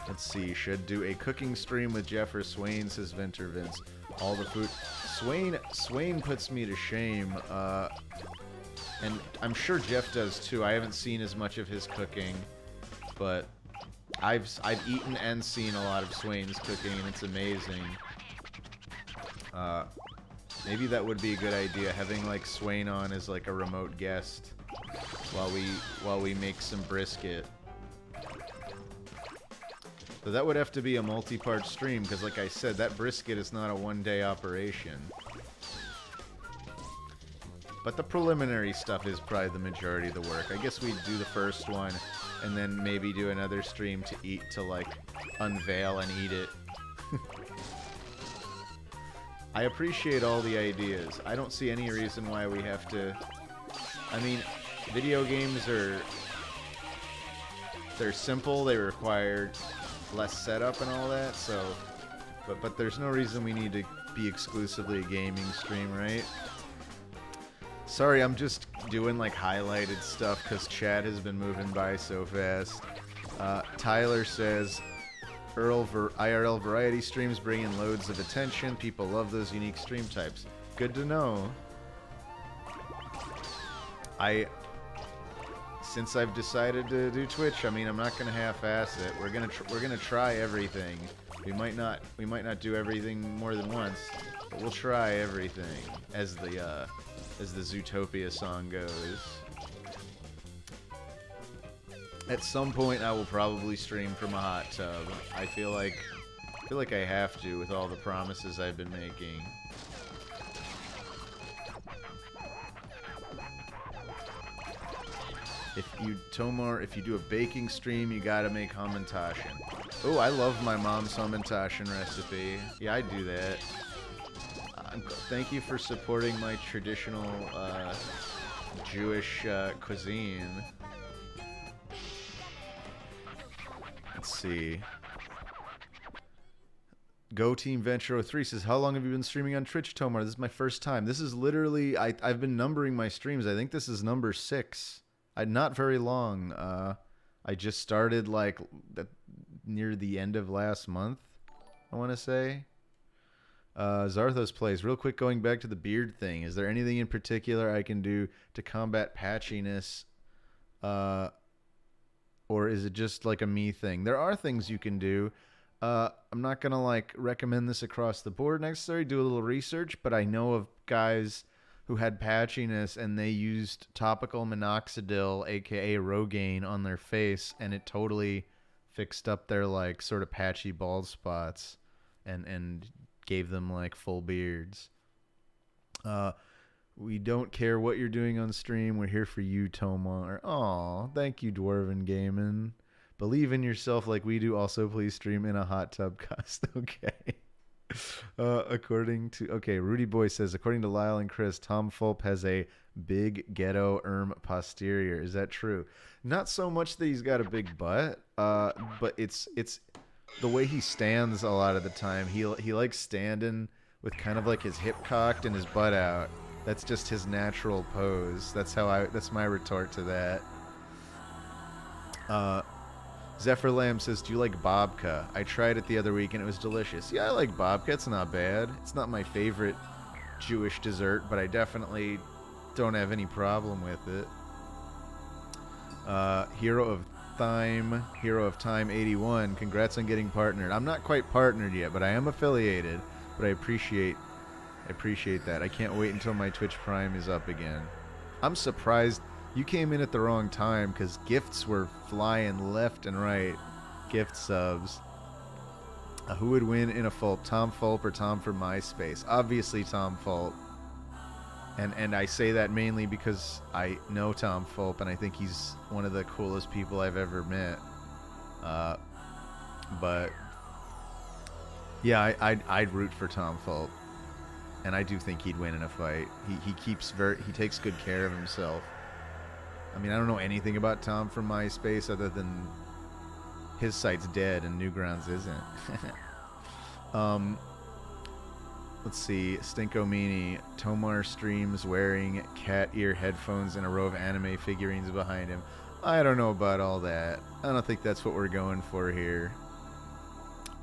[SPEAKER 1] Let's see, should do a cooking stream with Jeff or Swain, says Venter Vince. All the food. Swain puts me to shame, and I'm sure Jeff does too. I haven't seen as much of his cooking, but I've eaten and seen a lot of Swain's cooking, and it's amazing. Maybe that would be a good idea, having like Swain on as like a remote guest while we make some brisket. So that would have to be a multi-part stream, because like I said, that brisket is not a one-day operation. But the preliminary stuff is probably the majority of the work. I guess we'd do the first one, and then maybe do another stream to like unveil and eat it. I appreciate all the ideas. I don't see any reason why we have to... I mean, video games they're simple, they require less setup and all that, so... But there's no reason we need to be exclusively a gaming stream, right? Sorry, I'm just doing like highlighted stuff because chat has been moving by so fast. Tyler says, IRL variety streams bring in loads of attention. People love those unique stream types. Good to know. Since I've decided to do Twitch, I mean, I'm not gonna half-ass it. We're gonna try everything. We might not do everything more than once, but we'll try everything, as the Zootopia song goes. At some point, I will probably stream from a hot tub. I feel like I have to with all the promises I've been making. If you do a baking stream, you gotta make hamantaschen. Oh, I love my mom's hamantaschen recipe. Yeah, I do that. Thank you for supporting my traditional Jewish cuisine. Let's see. Go Team Venture 03 says, how long have you been streaming on Twitch, Tomar? This is my first time. This is literally, I've been numbering my streams. I think this is number 6. Not very long. I just started like near the end of last month, I want to say. Zarthos plays. Real quick, going back to the beard thing. Is there anything in particular I can do to combat patchiness? Or is it just like a me thing? There are things you can do. I'm not going to like recommend this across the board necessarily. Do a little research, but I know of guys who had patchiness and they used topical minoxidil, aka Rogaine, on their face, and it totally fixed up their like sort of patchy bald spots and gave them like full beards. We don't care what you're doing on stream. We're here for you, Tomar. Aw, thank you, Dwarven Gaming. Believe in yourself like we do. Also, please stream in a hot tub cast. Okay. Rudy Boy says, according to Lyle and Chris, Tom Fulp has a big ghetto posterior. Is that true? Not so much that he's got a big butt, but it's the way he stands a lot of the time. He likes standing with kind of like his hip cocked and his butt out. That's just his natural pose. That's my retort to that. Zephyr Lamb says, do you like babka? I tried it the other week and it was delicious. Yeah, I like babka. It's not bad. It's not my favorite Jewish dessert, but I definitely don't have any problem with it. Hero of Time 81. Congrats on getting partnered. I'm not quite partnered yet, but I am affiliated. But I appreciate that. I can't wait until my Twitch Prime is up again. I'm surprised you came in at the wrong time because gifts were flying left and right. Gift subs. Who would win in a Fulp? Tom Fulp or Tom from MySpace? Obviously Tom Fulp. And I say that mainly because I know Tom Fulp and I think he's one of the coolest people I've ever met. But yeah, I'd root for Tom Fulp. And I do think he'd win in a fight. He takes good care of himself. I mean, I don't know anything about Tom from MySpace other than his site's dead and Newgrounds isn't. Let's see. Stinko Meanie. Tomar streams wearing cat ear headphones and a row of anime figurines behind him. I don't know about all that. I don't think that's what we're going for here.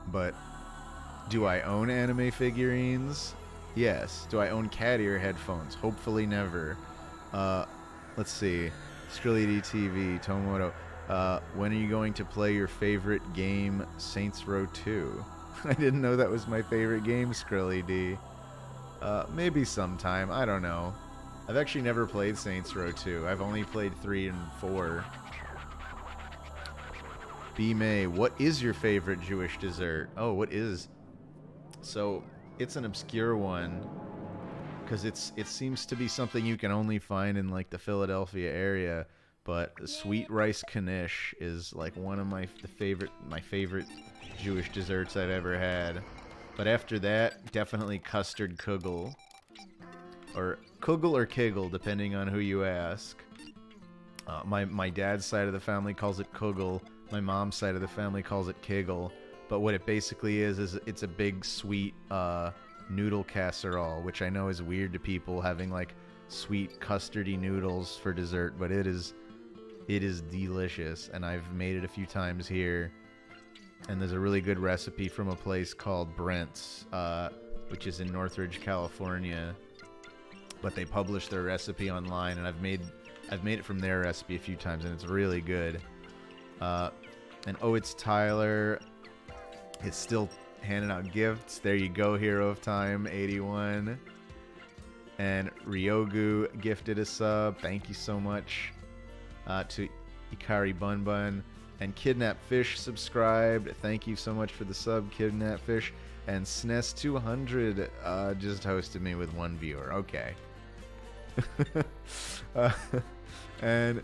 [SPEAKER 1] But do I own anime figurines? Yes. Do I own cat ear headphones? Hopefully never. Let's see. Skrilly TV, Tomoto. When are you going to play your favorite game, Saints Row 2? I didn't know that was my favorite game, Skrilly D. Maybe sometime. I don't know. I've actually never played Saints Row 2. I've only played 3 and 4. B. May, what is your favorite Jewish dessert? Oh, what is? So, it's an obscure one. Because it seems to be something you can only find in like the Philadelphia area, but sweet rice knish is like one of my favorite Jewish desserts I've ever had. But after that, definitely custard kugel, or kugel, depending on who you ask. My dad's side of the family calls it kugel. My mom's side of the family calls it kegel. But what it basically is it's a big sweet noodle casserole, which I know is weird to people having like sweet custardy noodles for dessert, but it is delicious, and I've made it a few times here. And there's a really good recipe from a place called Brent's, which is in Northridge, California. But they publish their recipe online, and I've made it from their recipe a few times, and it's really good. And oh, it's Tyler. It's still handing out gifts. There you go, Hero of Time 81. And Ryogu gifted a sub. Thank you so much. To Ikari Bun Bun, and Kidnap Fish subscribed. Thank you so much for the sub, Kidnap Fish. And SNES200 just hosted me with one viewer. Okay. And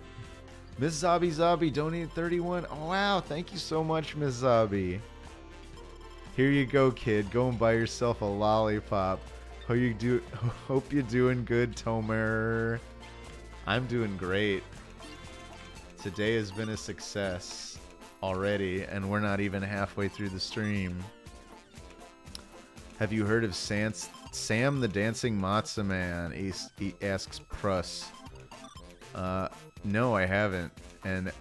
[SPEAKER 1] Miss Zabi donated 31. Oh, wow. Thank you so much, Miss Zabi. Here you go, kid. Go and buy yourself a lollipop. Hope you're doing good, Tomer. I'm doing great. Today has been a success already, and we're not even halfway through the stream. Have you heard of Sam the Dancing Matzo Man? He asks Pruss. No, I haven't. And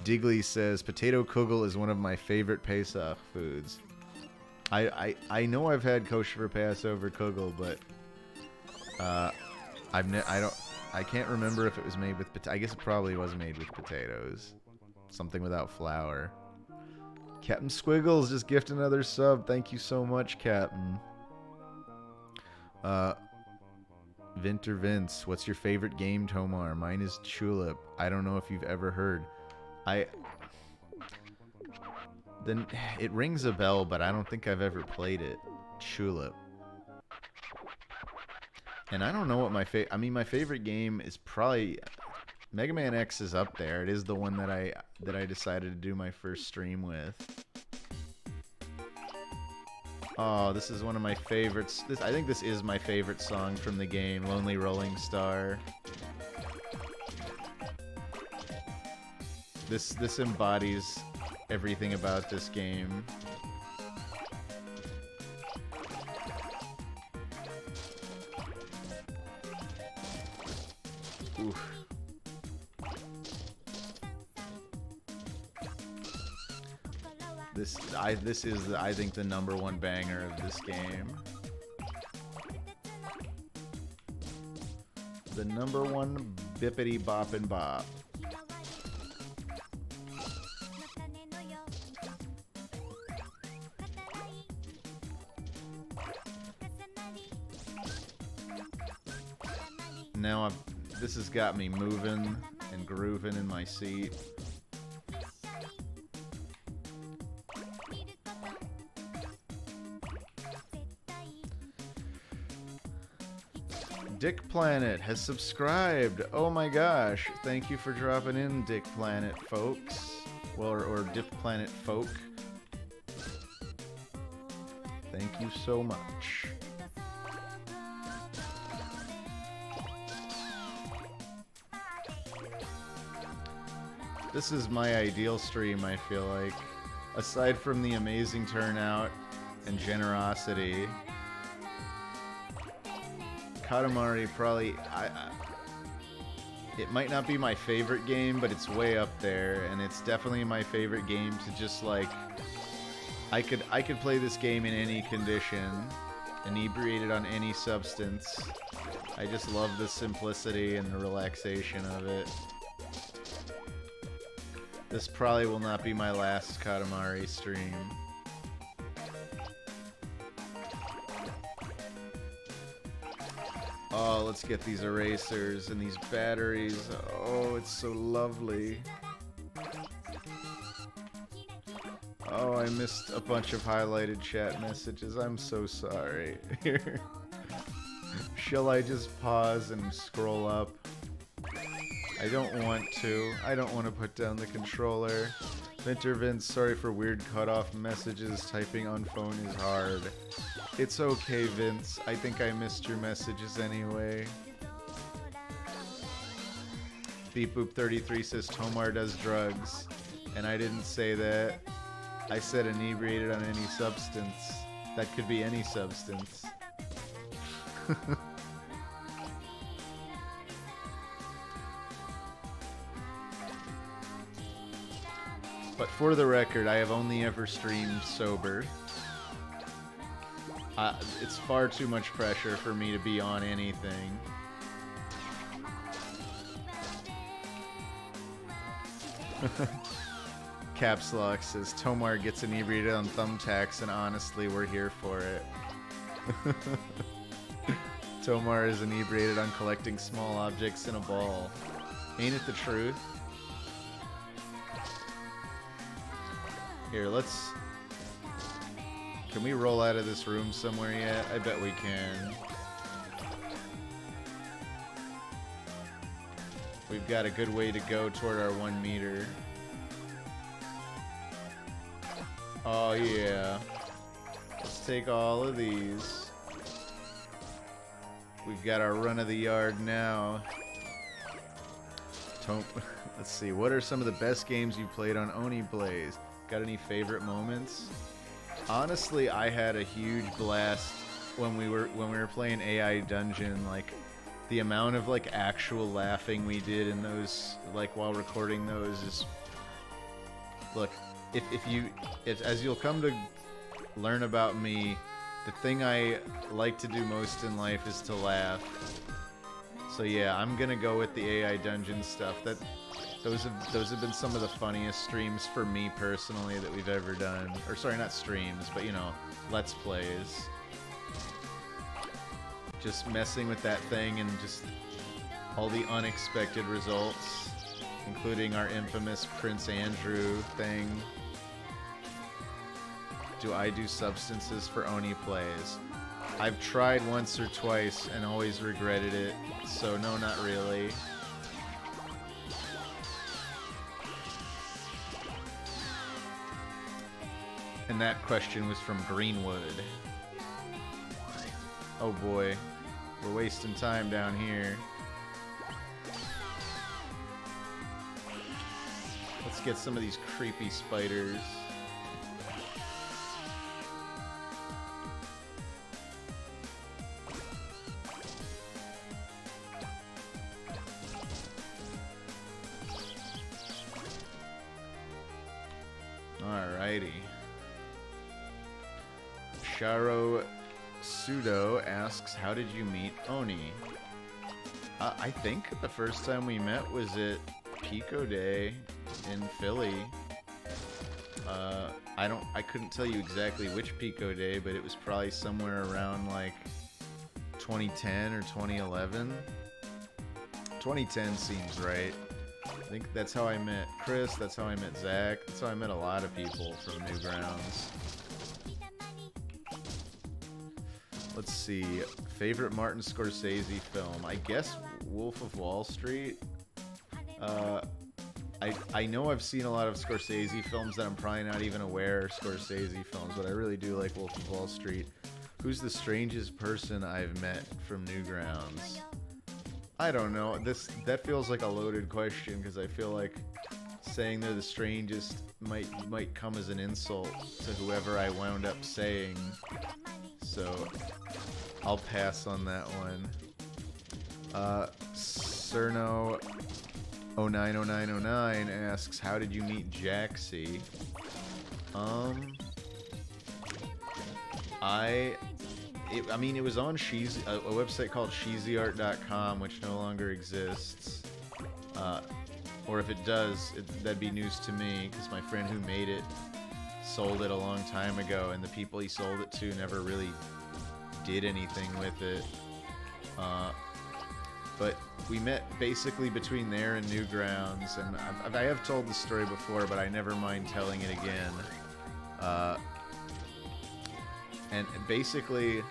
[SPEAKER 1] Digley says, potato kugel is one of my favorite Pesach foods. I know I've had kosher for Passover kugel, but I can't remember if it was made with I guess it probably was made with potatoes. Something without flour. Captain Squiggles just gifted another sub. Thank you so much, Captain. Vinter Vince, what's your favorite game, Tomar? Mine is Tulip. I don't know if you've ever heard. Then it rings a bell, but I don't think I've ever played it. Tulip. And I don't know what my favorite game is probably Mega Man X is up there. It is the one that I decided to do my first stream with. Oh, this is one of my favorites. I think this is my favorite song from the game, Lonely Rolling Star. This embodies everything about this game. Oof. This is I think the #1 banger of this game. The #1 bippity boppin' bop. Now this has got me moving and grooving in my seat. Dick Planet has subscribed. Oh my gosh. Thank you for dropping in, Dick Planet folks. Well, or Dick Planet folk. Thank you so much. This is my ideal stream, I feel like. Aside from the amazing turnout and generosity, Katamari probably, it might not be my favorite game, but it's way up there, and it's definitely my favorite game to just like, I could play this game in any condition, inebriated on any substance. I just love the simplicity and the relaxation of it. This probably will not be my last Katamari stream. Oh, let's get these erasers and these batteries. Oh, it's so lovely. Oh, I missed a bunch of highlighted chat messages. I'm so sorry. Here. Shall I just pause and scroll up? I don't want to. I don't want to put down the controller. Vinter Vince, sorry for weird cutoff messages. Typing on phone is hard. It's okay, Vince. I think I missed your messages anyway. Beep Boop 33 says Tomar does drugs. And I didn't say that. I said inebriated on any substance. That could be any substance. But for the record, I have only ever streamed sober. It's far too much pressure for me to be on anything. Caps Lock says, Tomar gets inebriated on thumbtacks, and honestly, we're here for it. Tomar is inebriated on collecting small objects in a ball. Ain't it the truth? Here, let's... Can we roll out of this room somewhere yet? I bet we can. We've got a good way to go toward our 1 meter. Oh yeah. Let's take all of these. We've got our run of the yard now. Let's see, what are some of the best games you played on Oni Blaze? Got any favorite moments? Honestly, I had a huge blast when we were playing AI Dungeon. Like, the amount of like actual laughing we did in those, like while recording those, is look. If as you'll come to learn about me, the thing I like to do most in life is to laugh. So yeah, I'm gonna go with the AI Dungeon stuff. Those have been some of the funniest streams for me personally that we've ever done. Or sorry, not streams, but you know, Let's Plays. Just messing with that thing and just all the unexpected results, including our infamous Prince Andrew thing. Do I do substances for Oni plays? I've tried once or twice and always regretted it, so no, not really. And that question was from Greenwood. Oh boy, we're wasting time down here. Let's get some of these creepy spiders. Alrighty. Sharo Pseudo asks, how did you meet Oni? I think the first time we met was at Pico Day in Philly. I couldn't tell you exactly which Pico Day, but it was probably somewhere around like 2010 or 2011. 2010 seems right. I think that's how I met Chris, that's how I met Zach, that's how I met a lot of people from Newgrounds. Let's see, favorite Martin Scorsese film? I guess Wolf of Wall Street. I know I've seen a lot of Scorsese films that I'm probably not even aware are Scorsese films, but I really do like Wolf of Wall Street. Who's the strangest person I've met from Newgrounds? I don't know. That feels like a loaded question because I feel like saying they're the strangest might come as an insult to whoever I wound up saying. So I'll pass on that one. Cerno 090909 asks, how did you meet Jaxie? I mean, it was on a website called sheezyart.com, which no longer exists. Or if it does, that'd be news to me, because my friend who made it sold it a long time ago, and the people he sold it to never really did anything with it. But we met basically between there and Newgrounds, and I have told the story before, but I never mind telling it again. And basically,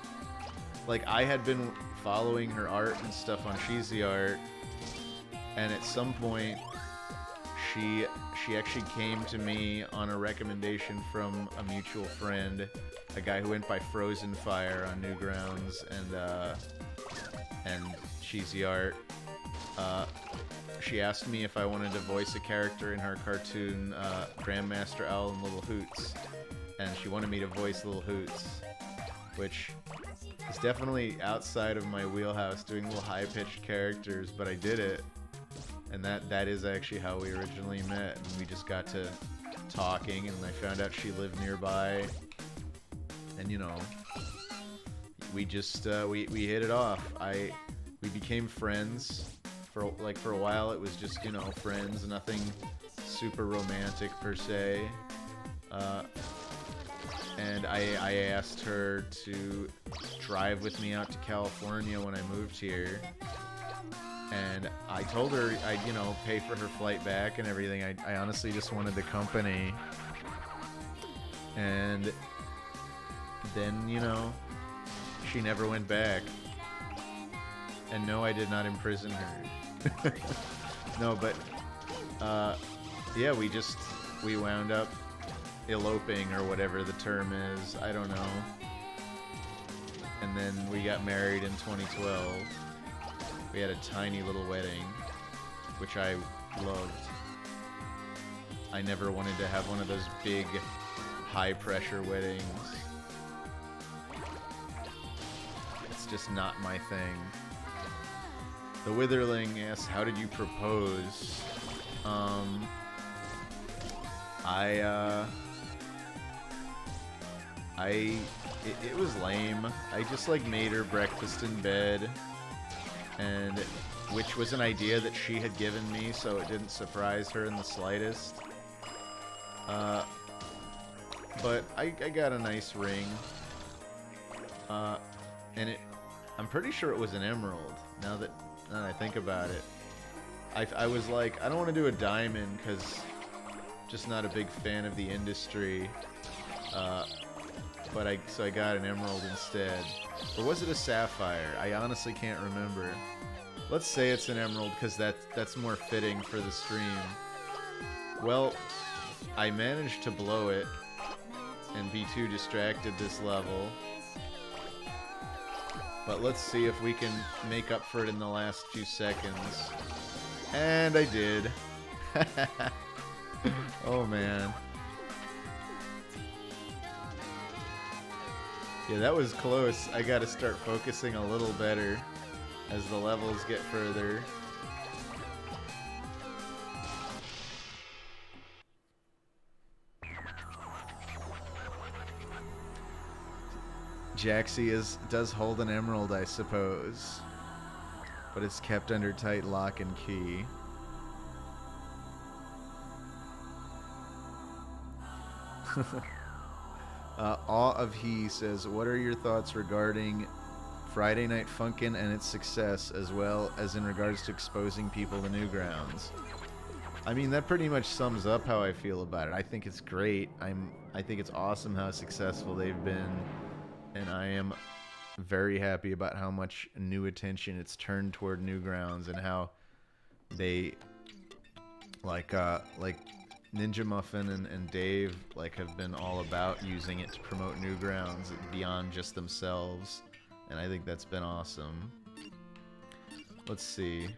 [SPEAKER 1] like, I had been following her art and stuff on Sheezy Art, and at some point, she actually came to me on a recommendation from a mutual friend, a guy who went by Frozen Fire on Newgrounds and Cheesy Art. She asked me if I wanted to voice a character in her cartoon, Grandmaster Owl and Little Hoots, and she wanted me to voice Little Hoots, which is definitely outside of my wheelhouse, doing little high-pitched characters, but I did it, and that is actually how we originally met, and we just got to talking, and I found out she lived nearby, and you know, we just we hit it off. We became friends. For a while it was just, you know, friends, nothing super romantic per se. And I asked her to drive with me out to California when I moved here. And I told her I'd, you know, pay for her flight back and everything. I honestly just wanted the company. And then, you know, she never went back. And no, I did not imprison her. No, but, yeah, we wound up eloping, or whatever the term is. I don't know. And then we got married in 2012. We had a tiny little wedding, which I loved. I never wanted to have one of those big, high-pressure weddings. It's just not my thing. The Witherling asks, how did you propose? It was lame. I just, like, made her breakfast in bed, and which was an idea that she had given me, so it didn't surprise her in the slightest. But I got a nice ring, and I'm pretty sure it was an emerald, now that I think about it. I was like, I don't want to do a diamond, because just not a big fan of the industry, so I got an emerald instead. Or was it a sapphire? I honestly can't remember. Let's say it's an emerald, because that's more fitting for the stream. Well, I managed to blow it and be too distracted this level. But let's see if we can make up for it in the last few seconds. And I did. Oh, man. Yeah, that was close. I gotta start focusing a little better as the levels get further. Jaxie does hold an emerald, I suppose, but it's kept under tight lock and key. Awe of He says, what are your thoughts regarding Friday Night Funkin' and its success, as well as in regards to exposing people to Newgrounds? I mean, that pretty much sums up how I feel about it. I think it's great. I think it's awesome how successful they've been, and I am very happy about how much new attention it's turned toward Newgrounds, and how they like Ninja Muffin and Dave have been all about using it to promote Newgrounds beyond just themselves, and I think that's been awesome. Let's see.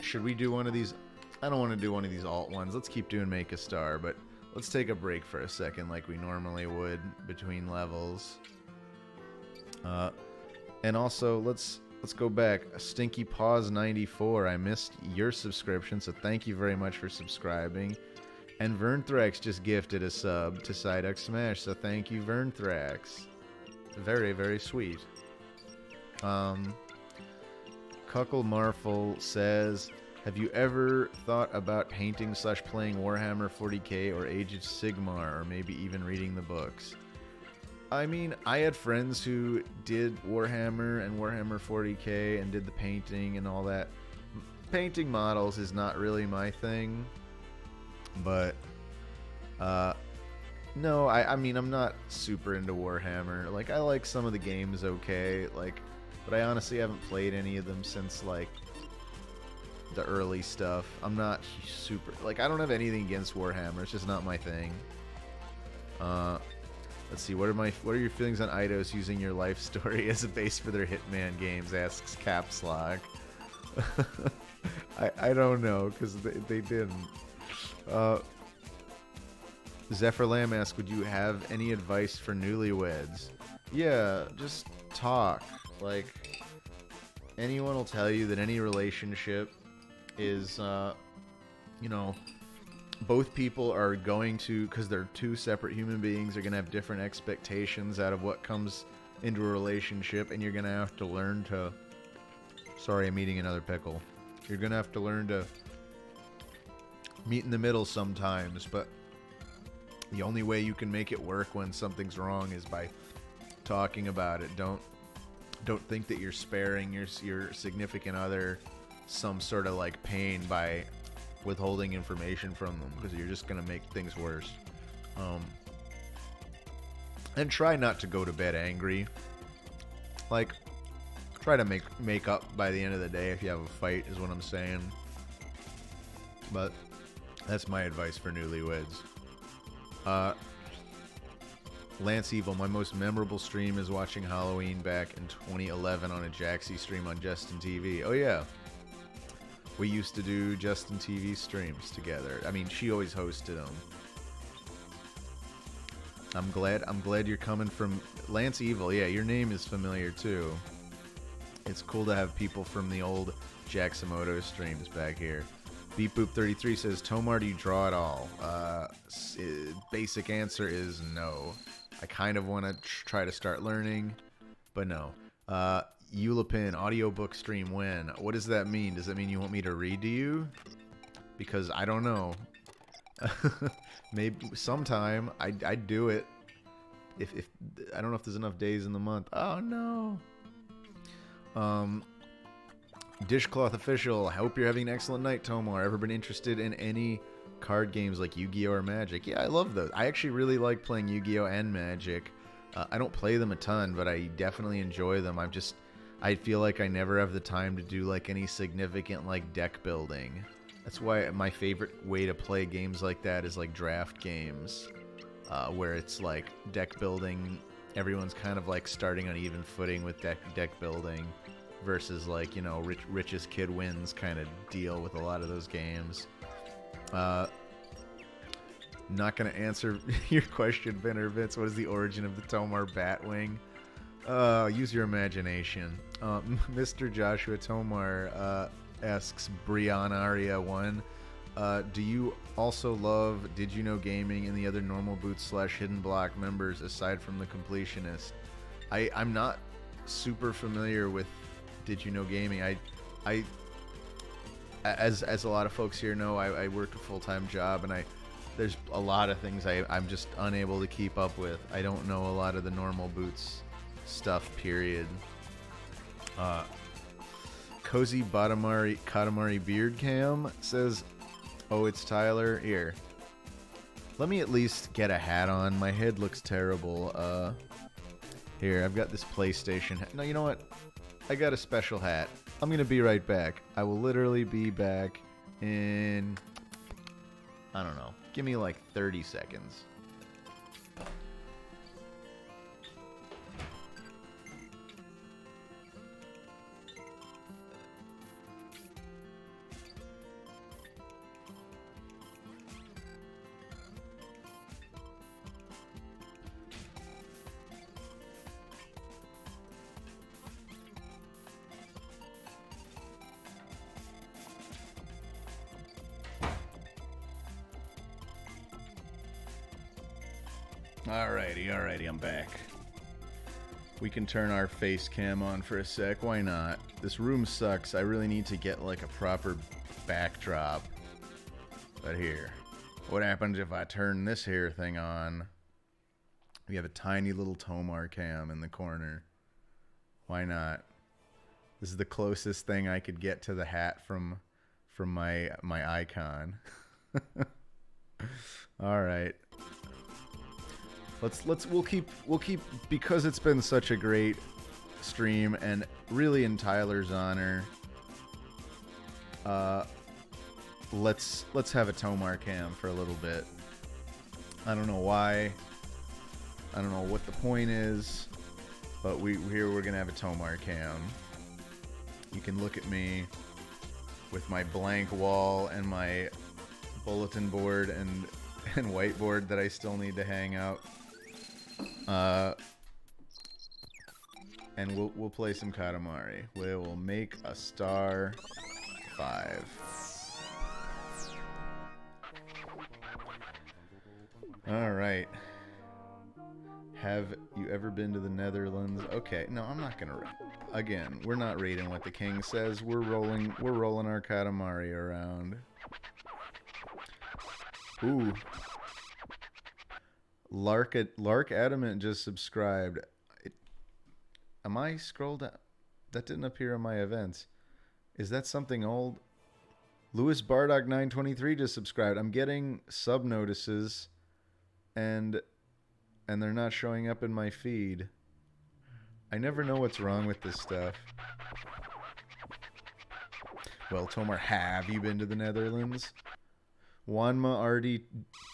[SPEAKER 1] Should we do one of these? I don't want to do one of these alt ones. Let's keep doing Make a Star, but let's take a break for a second like we normally would between levels. And also, let's go back. Stinky Paws 94. I missed your subscription, so thank you very much for subscribing. And Vernthrax just gifted a sub to Psyduck Smash, so thank you, Vernthrax. Very, very sweet. Cuckle Marful says, have you ever thought about painting / playing Warhammer 40k or Age of Sigmar, or maybe even reading the books? I mean, I had friends who did Warhammer and Warhammer 40k and did the painting and all that. Painting models is not really my thing, but no, I mean, I'm not super into Warhammer. Like, I like some of the games okay, but I honestly haven't played any of them since the early stuff. I'm not super, I don't have anything against Warhammer. It's just not my thing. Let's see, what are your feelings on Eidos using your life story as a base for their Hitman games, asks Caps Lock. I don't know, because they didn't. Zephyr Lamb asks, would you have any advice for newlyweds? Yeah, just talk. Anyone will tell you that any relationship is, both people are going to, because they're two separate human beings, are going to have different expectations out of what comes into a relationship, and you're going to have to learn to... Sorry, I'm eating another pickle. You're going to have to learn to meet in the middle sometimes, but the only way you can make it work when something's wrong is by talking about it. Don't think that you're sparing your significant other some sort of pain by withholding information from them, because you're just gonna make things worse. And try not to go to bed angry. Like, try to make up by the end of the day if you have a fight, is what I'm saying. But that's my advice for newlyweds. Lance Evil, my most memorable stream is watching Halloween back in 2011 on a Jaxie stream on Justin TV. Oh yeah. We used to do Justin TV streams together. I mean, she always hosted them. I'm glad you're coming from Lance Evil. Yeah, your name is familiar too. It's cool to have people from the old Jaximoto streams back here. Beep Boop 33 says, Tomar, do you draw at all? Basic answer is no. I kind of want to try to start learning, but no. Eulapin, audiobook stream when? What does that mean? Does that mean you want me to read to you? Because I don't know. Maybe sometime I'd do it. If I don't know if there's enough days in the month. Oh no. Dishcloth Official, I hope you're having an excellent night, Tomar. Ever been interested in any card games like Yu-Gi-Oh or Magic? Yeah, I love those. I actually really like playing Yu-Gi-Oh and Magic. I don't play them a ton, but I definitely enjoy them. I feel like I never have the time to do like any significant like deck building. That's why my favorite way to play games like that is like draft games, where it's like deck building. Everyone's kind of like starting on even footing with deck building, versus like, you know, richest kid wins kind of deal with a lot of those games. Not gonna answer your question, Vinner Vince. What is the origin of the Tomar Batwing? Use your imagination. Mr. Joshua Tomar asks Brianaria 1. Do you also love Did You Know Gaming and the other Normal Boots / Hidden Block members aside from the Completionist? I'm not super familiar with Did You Know Gaming. I as a lot of folks here know, I work a full-time job, and there's a lot of things I'm just unable to keep up with. I don't know a lot of the Normal Boots stuff, period. Cozy Katamari Beard Cam says, oh, it's Tyler. Here, let me at least get a hat on. My head looks terrible. Here, I've got this PlayStation hat. No, you know what? I got a special hat. I'm gonna be right back. I will literally be back in, I don't know, give me like 30 seconds. Alrighty, I'm back. We can turn our face cam on for a sec. Why not? This room sucks. I really need to get like a proper backdrop. But here, what happens if I turn this here thing on? We have a tiny little Tomar cam in the corner. Why not? This is the closest thing I could get to the hat from my icon. All right. We'll keep because it's been such a great stream, and really in Tyler's honor, let's have a Tomar cam for a little bit. I don't know why. I don't know what the point is, but we're gonna have a Tomar cam. You can look at me with my blank wall and my bulletin board and whiteboard that I still need to hang out. And we'll play some Katamari. We will make a star 5. All right. Have you ever been to the Netherlands? Okay, no, I'm not gonna. Again, we're not reading what the king says. We're rolling our Katamari around. Ooh. Lark Adamant just subscribed. Am I scrolled down? That didn't appear on my events. Is that something old? Louis Bardock 923 just subscribed. I'm getting sub notices, and and they're not showing up in my feed. I never know what's wrong with this stuff. Well, Tomar, have you been to the Netherlands? Wanma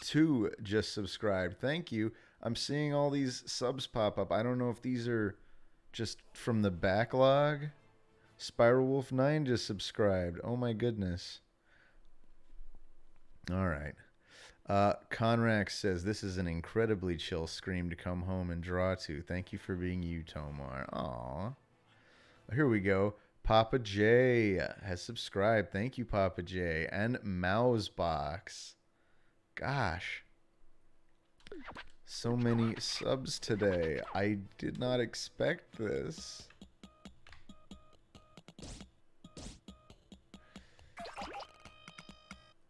[SPEAKER 1] RD2 just subscribed. Thank you. I'm seeing all these subs pop up. I don't know if these are just from the backlog. Spiral Wolf 9 just subscribed. Oh my goodness. All right. Conrax says, this is an incredibly chill scream to come home and draw to. Thank you for being you, Tomar. Aw. Here we go. Papa J has subscribed. Thank you, Papa J. And Mousebox. Gosh. So many subs today. I did not expect this.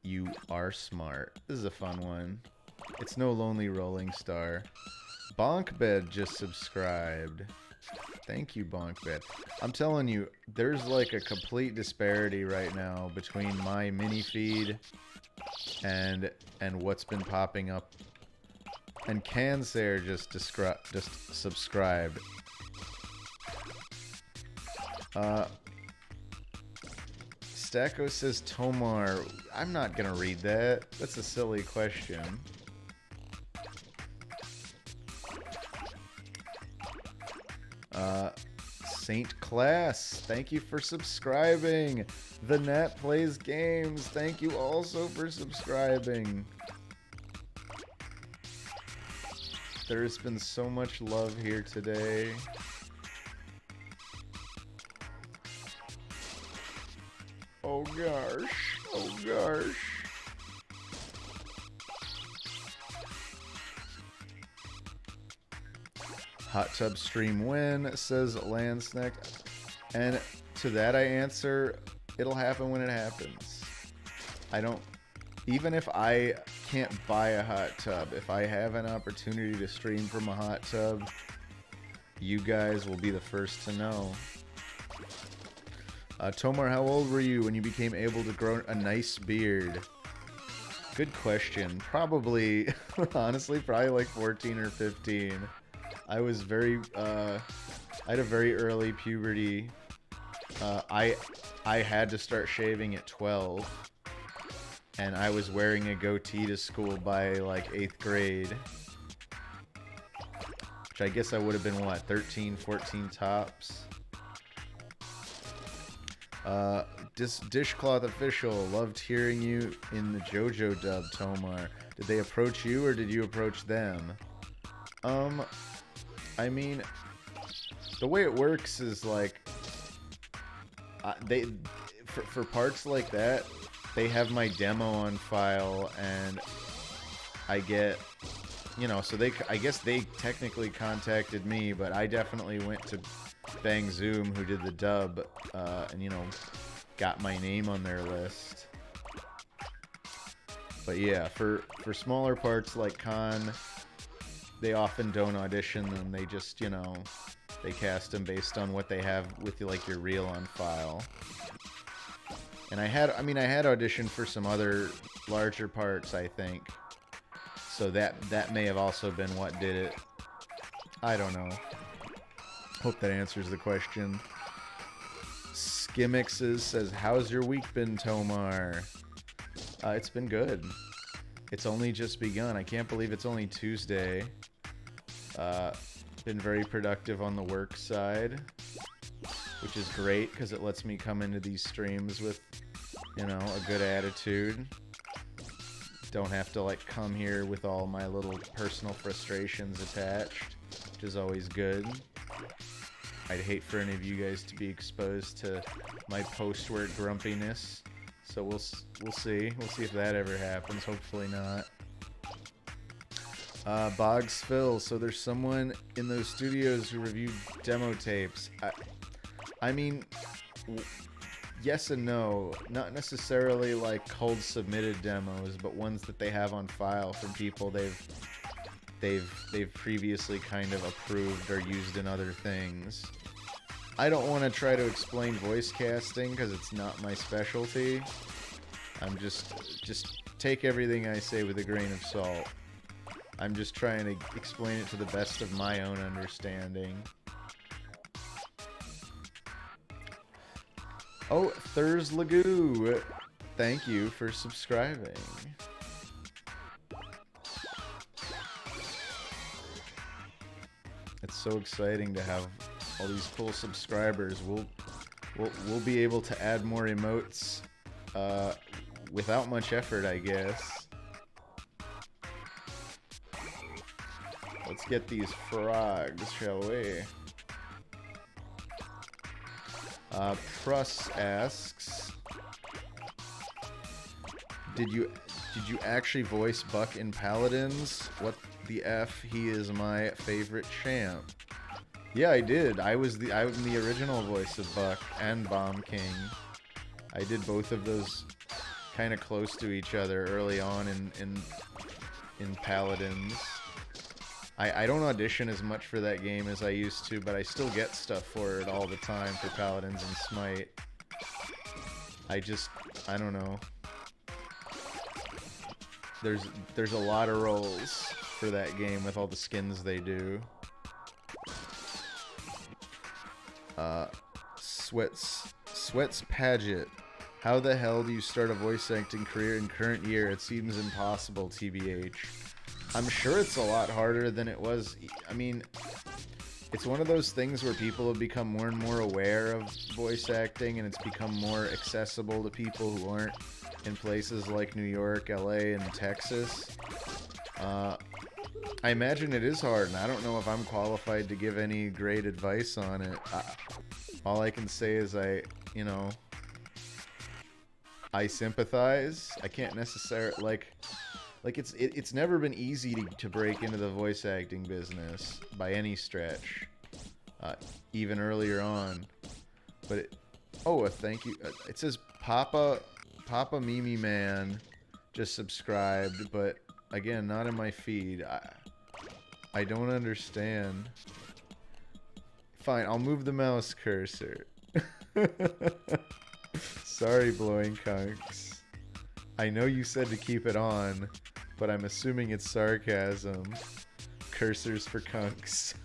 [SPEAKER 1] You are smart. This is a fun one. It's no lonely rolling star. Bonkbed just subscribed. Thank you, Bonkbed. I'm telling you, there's like a complete disparity right now between my mini feed and what's been popping up. And Cancer just subscribed. Stacko says, Tomar, I'm not gonna read that. That's a silly question. Saint Class, thank you for subscribing. The Net Plays Games, thank you also for subscribing. There's been so much love here today. Oh gosh, oh gosh. Hot Tub Stream win, says Landsnack. And to that I answer, it'll happen when it happens. I don't, even if I can't buy a hot tub, if I have an opportunity to stream from a hot tub, you guys will be the first to know. Tomar, how old were you when you became able to grow a nice beard? Good question. Probably, honestly, probably like 14 or 15. I was very, I had a very early puberty. I had to start shaving at 12. And I was wearing a goatee to school by like 8th grade. Which I guess I would have been, what, 13, 14 tops? Dishcloth Official, loved hearing you in the JoJo dub, Tomar. Did they approach you or did you approach them? I mean, the way it works is like, for parts like that, they have my demo on file and I get, you know, so I guess they technically contacted me, but I definitely went to Bang Zoom, who did the dub, and, you know, got my name on their list. But yeah, for smaller parts like Con, they often don't audition them. They just, you know, they cast them based on what they have with, like, your reel on file. And I had auditioned for some other larger parts, I think. So that may have also been what did it. I don't know. Hope that answers the question. Skimmixes says, how's your week been, Tomar? It's been good. It's only just begun. I can't believe it's only Tuesday. Been very productive on the work side, which is great because it lets me come into these streams with, you know, a good attitude. Don't have to, like, come here with all my little personal frustrations attached, which is always good. I'd hate for any of you guys to be exposed to my post-work grumpiness. So we'll see. We'll see if that ever happens. Hopefully not. Boggs Phil. So there's someone in those studios who reviewed demo tapes. I mean, yes and no. Not necessarily like cold submitted demos, but ones that they have on file from people they've previously kind of approved or used in other things. I don't want to try to explain voice casting because it's not my specialty. I'm just take everything I say with a grain of salt. I'm just trying to explain it to the best of my own understanding. Oh, Thurs Lagoo, thank you for subscribing. It's so exciting to have all these cool subscribers. We'll be able to add more emotes without much effort, I guess. Let's get these frogs, shall we? Pruss asks, did you actually voice Buck in Paladins? What the F? He is my favorite champ. Yeah, I did. I'm the original voice of Buck and Bomb King. I did both of those kind of close to each other early on in Paladins. I don't audition as much for that game as I used to, but I still get stuff for it all the time for Paladins and Smite. I don't know. There's a lot of roles for that game with all the skins they do. Sweats Paget. How the hell do you start a voice acting career in current year? It seems impossible, TBH. I'm sure it's a lot harder than it was. I mean, it's one of those things where people have become more and more aware of voice acting, and it's become more accessible to people who aren't in places like New York, LA, and Texas. I imagine it is hard, and I don't know if I'm qualified to give any great advice on it. All I can say is I sympathize. I can't necessarily like it's never been easy to break into the voice acting business by any stretch, even earlier on. But thank you. It says Papa Mimi Man just subscribed, but again, not in my feed. I don't understand. Fine, I'll move the mouse cursor. Sorry, Blowing Kunks. I know you said to keep it on, but I'm assuming it's sarcasm. Cursors for Kunks.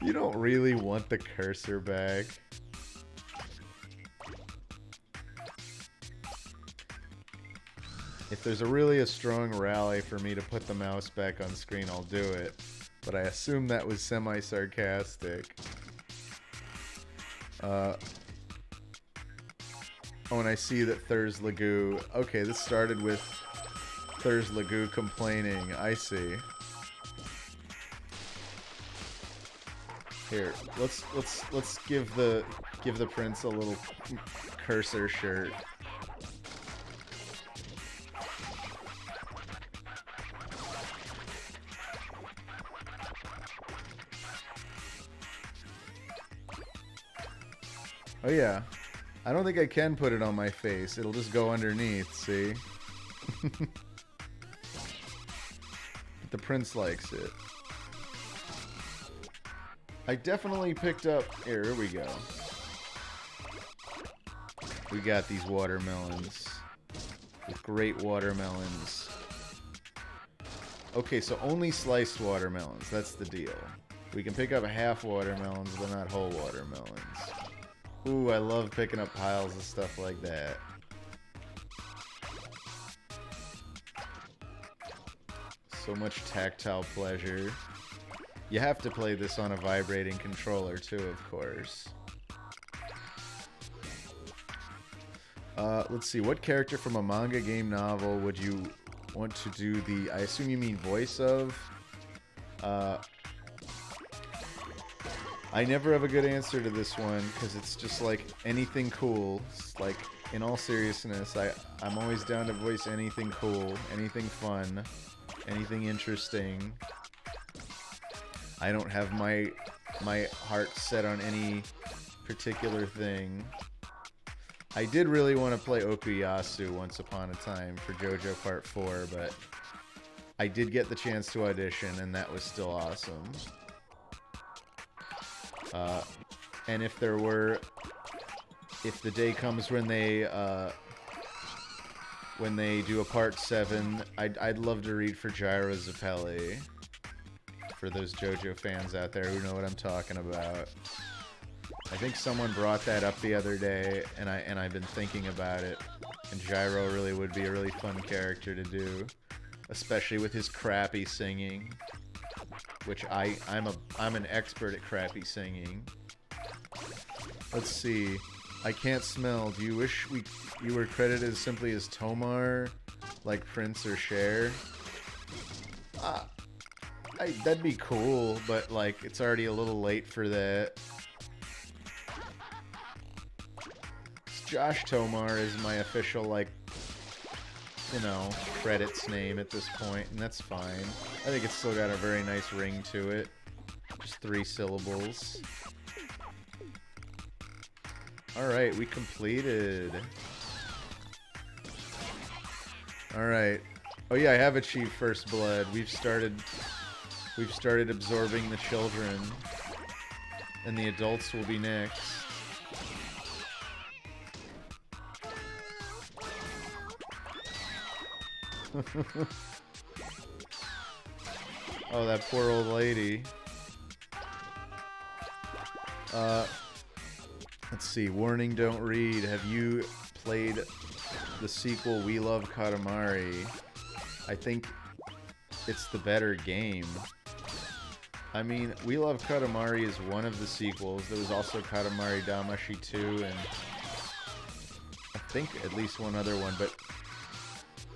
[SPEAKER 1] You don't really want the cursor back. If there's really a strong rally for me to put the mouse back on screen, I'll do it. But I assume that was semi-sarcastic. Oh, and I see that Thurs Lagoo... Okay, this started with Thurs Lagoo complaining. I see. Here, let's give the prince a little cursor shirt. Oh yeah. I don't think I can put it on my face. It'll just go underneath, see? But the prince likes it. I definitely picked up... Here we go. We got these watermelons. With great watermelons. Okay, so only sliced watermelons. That's the deal. We can pick up half watermelons, but not whole watermelons. Ooh, I love picking up piles of stuff like that. So much tactile pleasure. You have to play this on a vibrating controller too, of course. Let's see, what character from a manga, game, novel would you want to do the... I assume you mean voice of? I never have a good answer to this one, because it's just like anything cool. It's like, in all seriousness, I'm always down to voice anything cool, anything fun, anything interesting. I don't have my heart set on any particular thing. I did really want to play Okuyasu once upon a time for JoJo Part 4, but I did get the chance to audition, and that was still awesome. And if the day comes when they when they do a part 7, I'd love to read for Gyro Zappelli. For those JoJo fans out there who know what I'm talking about. I think someone brought that up the other day, and I've been thinking about it. And Gyro really would be a really fun character to do, especially with his crappy singing, which I'm an expert at crappy singing. Let's see. I can't smell. Do you wish you were credited simply as Tomar, like Prince or Cher? That'd be cool, but like it's already a little late for that. Josh Tomar is my official, like, you know, credits name at this point, and that's fine. I think it's still got a very nice ring to it. Just 3 syllables. Alright, we completed. Alright. Oh yeah, I have achieved First Blood. We've started absorbing the children. And the adults will be next. Oh, that poor old lady. Let's see. Warning, don't read. Have you played the sequel We Love Katamari? I think it's the better game. I mean, We Love Katamari is one of the sequels. There was also Katamari Damacy 2 and I think at least one other one, but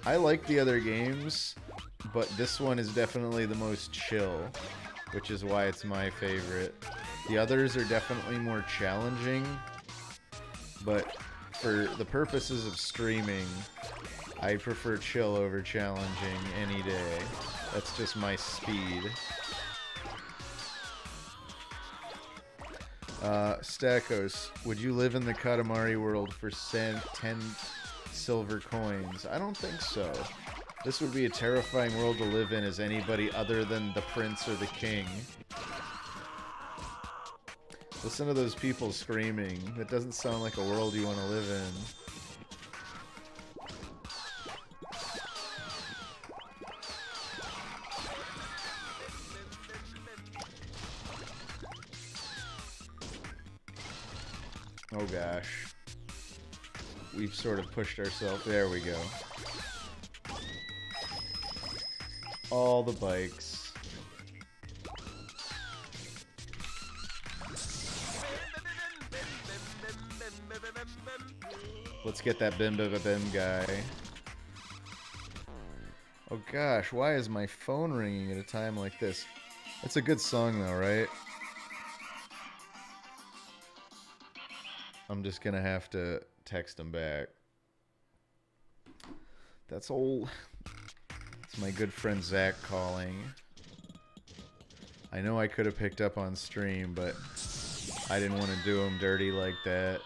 [SPEAKER 1] I like the other games, but this one is definitely the most chill, which is why it's my favorite. The others are definitely more challenging, but for the purposes of streaming, I prefer chill over challenging any day. That's just my speed. Stakos, would you live in the Katamari world for 10 silver coins? I don't think so. This would be a terrifying world to live in as anybody other than the prince or the king. Listen to those people screaming. That doesn't sound like a world you want to live in. Oh gosh. We've sort of pushed ourselves. There we go. All the bikes. Let's get that bim bim bim guy. Oh gosh, why is my phone ringing at a time like this? It's a good song though, right? I'm just gonna have to text him back. That's old. It's my good friend Zach calling. I know I could have picked up on stream, but I didn't want to do him dirty like that.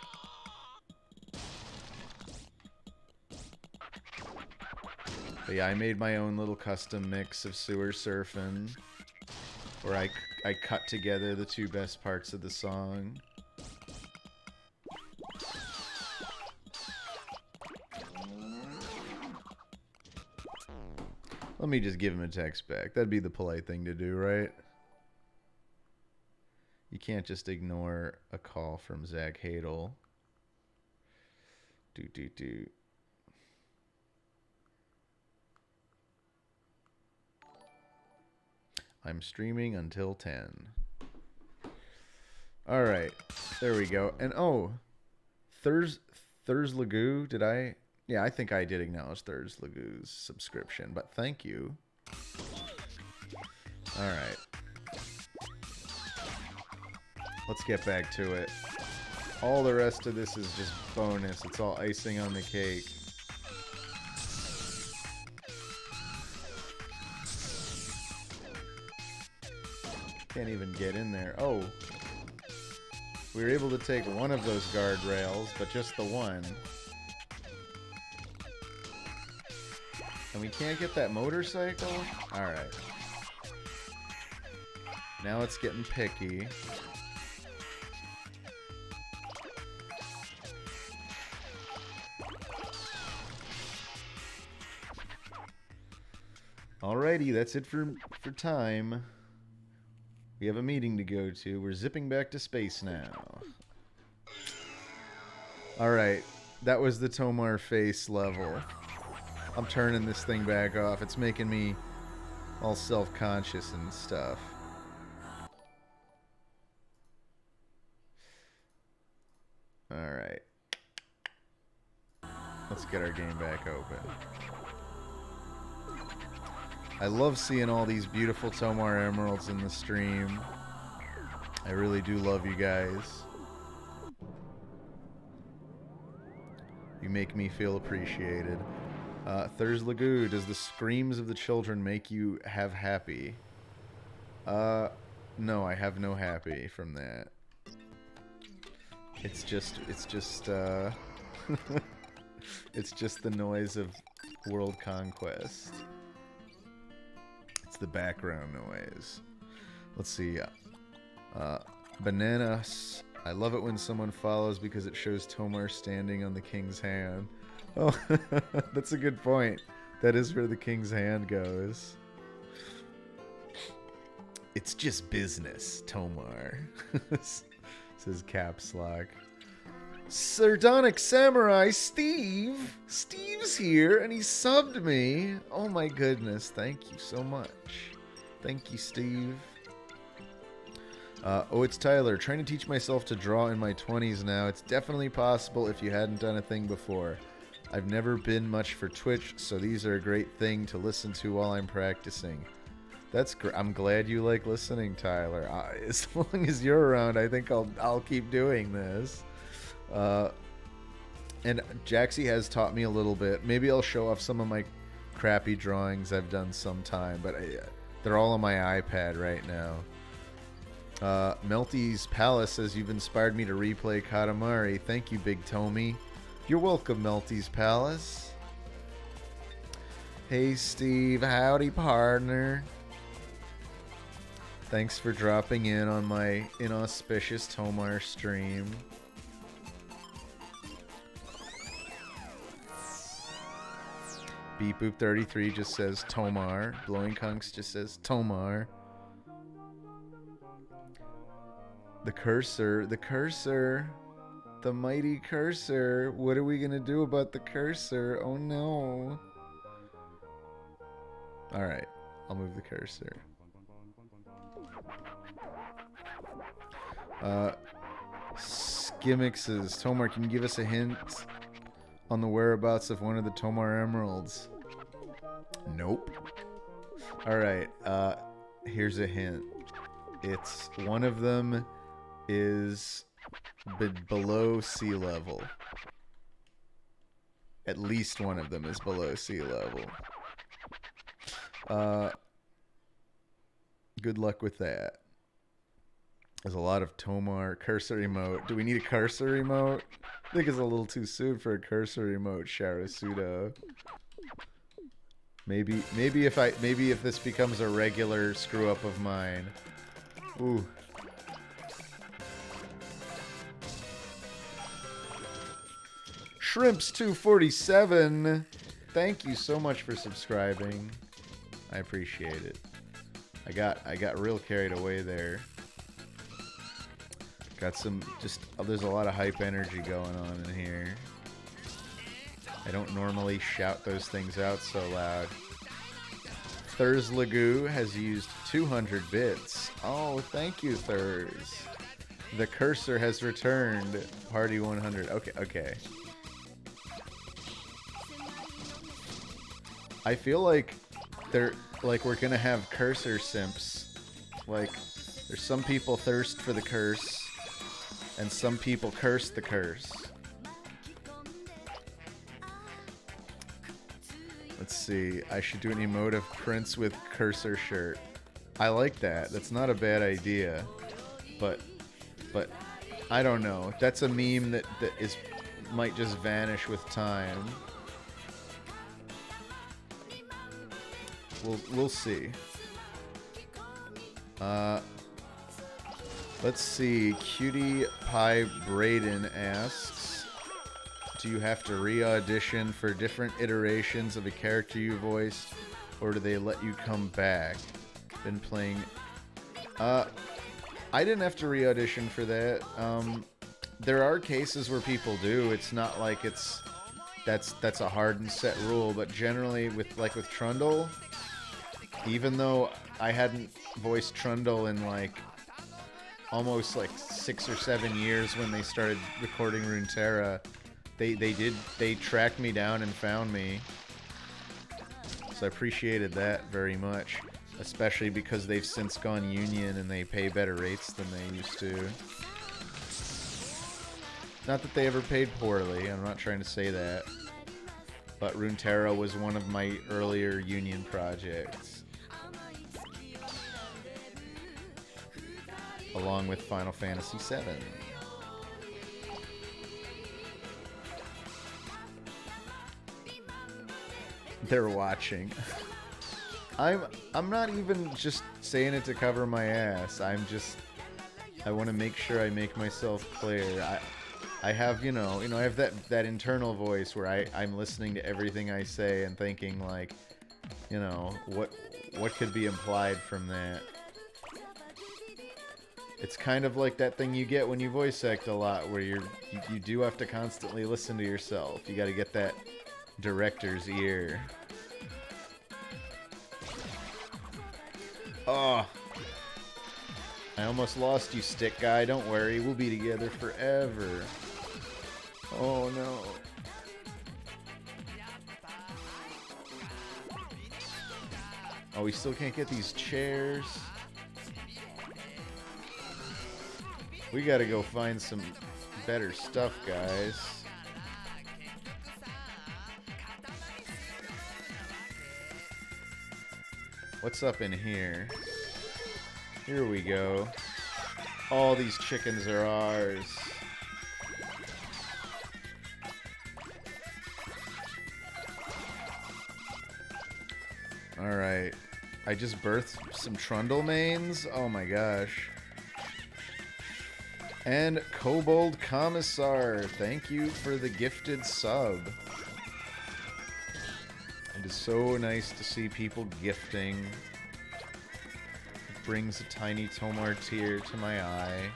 [SPEAKER 1] But yeah, I made my own little custom mix of Sewer Surfin', where I cut together the 2 best parts of the song. Let me just give him a text back. That'd be the polite thing to do, right? You can't just ignore a call from Zach Hadel. Do. I'm streaming until 10. Alright. There we go. And oh, Thurs Lagoo, did I? Yeah, I think I did acknowledge Thurs Lagoo's subscription, but thank you. Alright. Let's get back to it. All the rest of this is just bonus. It's all icing on the cake. Can't even get in there. Oh. We were able to take one of those guardrails, but just the one. And we can't get that motorcycle? Alright. Now it's getting picky. Alrighty, that's it for time. We have a meeting to go to. We're zipping back to space now. Alright, that was the Tomar face level. I'm turning this thing back off. It's making me all self-conscious and stuff. Alright. Let's get our game back open. I love seeing all these beautiful Tomar emeralds in the stream. I really do love you guys. You make me feel appreciated. Thurs Lagoo, does the screams of the children make you have happy? No, I have no happy from that. It's just, it's just the noise of world conquest. It's the background noise. Let's see. Bananas. I love it when someone follows because it shows Tomar standing on the king's hand. Oh, that's a good point. That is where the king's hand goes. It's just business, Tomar. Says Caps Lock. Sardonic Samurai Steve! Steve's here and he subbed me. Oh my goodness, thank you so much. Thank you, Steve. Oh, it's Tyler. Trying to teach myself to draw in my 20s now. It's definitely possible if you hadn't done a thing before. I've never been much for Twitch, so these are a great thing to listen to while I'm practicing. That's great. I'm glad you like listening, Tyler. As long as you're around, I think I'll keep doing this. And Jaxie has taught me a little bit. Maybe I'll show off some of my crappy drawings I've done sometime, but they're all on my iPad right now. Melty's Palace says you've inspired me to replay Katamari. Thank you, Big Tommy. You're welcome, Melty's Palace. Hey, Steve. Howdy, partner. Thanks for dropping in on my inauspicious Tomar stream. Beep Boop 33 just says Tomar. Blowing Kunks just says Tomar. The cursor, the mighty cursor. What are we gonna do about the cursor? Oh no. Alright, I'll move the cursor. Skimmixes. Tomar, can you give us a hint on the whereabouts of one of the Tomar emeralds? Nope. Alright, here's a hint. It's one of them is below sea level. At least one of them is below sea level. Good luck with that. There's a lot of Tomar cursor emote. Do we need a cursor emote? I think it's a little too soon for a cursor emote, Sharasudo. Maybe if this becomes a regular screw up of mine. Ooh. Shrimps 247. Thank you so much for subscribing. I appreciate it. I got real carried away there. Got some there's a lot of hype energy going on in here. I don't normally shout those things out so loud. Thurs Lagoo has used 200 bits. Oh, thank you, Thurs. The cursor has returned. Party 100. Okay. I feel like we're gonna have cursor simps. Like, there's some people thirst for the curse, and some people curse the curse. Let's see. I should do an emote of Prince with cursor shirt. I like that. That's not a bad idea. But I don't know. That's a meme that might just vanish with time. We'll see. Let's see. Cutie Pie Braden asks, do you have to re-audition for different iterations of a character you voiced or do they let you come back? Been playing. I didn't have to re-audition for that. There are cases where people do. It's not like that's a hard and set rule, but generally with Trundle, even though I hadn't voiced Trundle in like almost like 6 or 7 years when they started recording Runeterra, they tracked me down and found me. So I appreciated that very much, especially because they've since gone union and they pay better rates than they used to. Not that they ever paid poorly, I'm not trying to say that. But Runeterra was one of my earlier union projects. Along with Final Fantasy VII. They're watching. I'm not even just saying it to cover my ass. I want to make sure I make myself clear. I have, I have that internal voice where I'm listening to everything I say and thinking like, what could be implied from that? It's kind of like that thing you get when you voice act a lot, where you do have to constantly listen to yourself. You got to get that director's ear. Oh, I almost lost you, stick guy. Don't worry, we'll be together forever. Oh no. Oh, we still can't get these chairs. We gotta go find some better stuff, guys. What's up in here? Here we go. All these chickens are ours. Alright. I just birthed some Trundle mains? Oh my gosh. And Kobold Commissar, thank you for the gifted sub. It is so nice to see people gifting. It brings a tiny Tomar tear to my eye.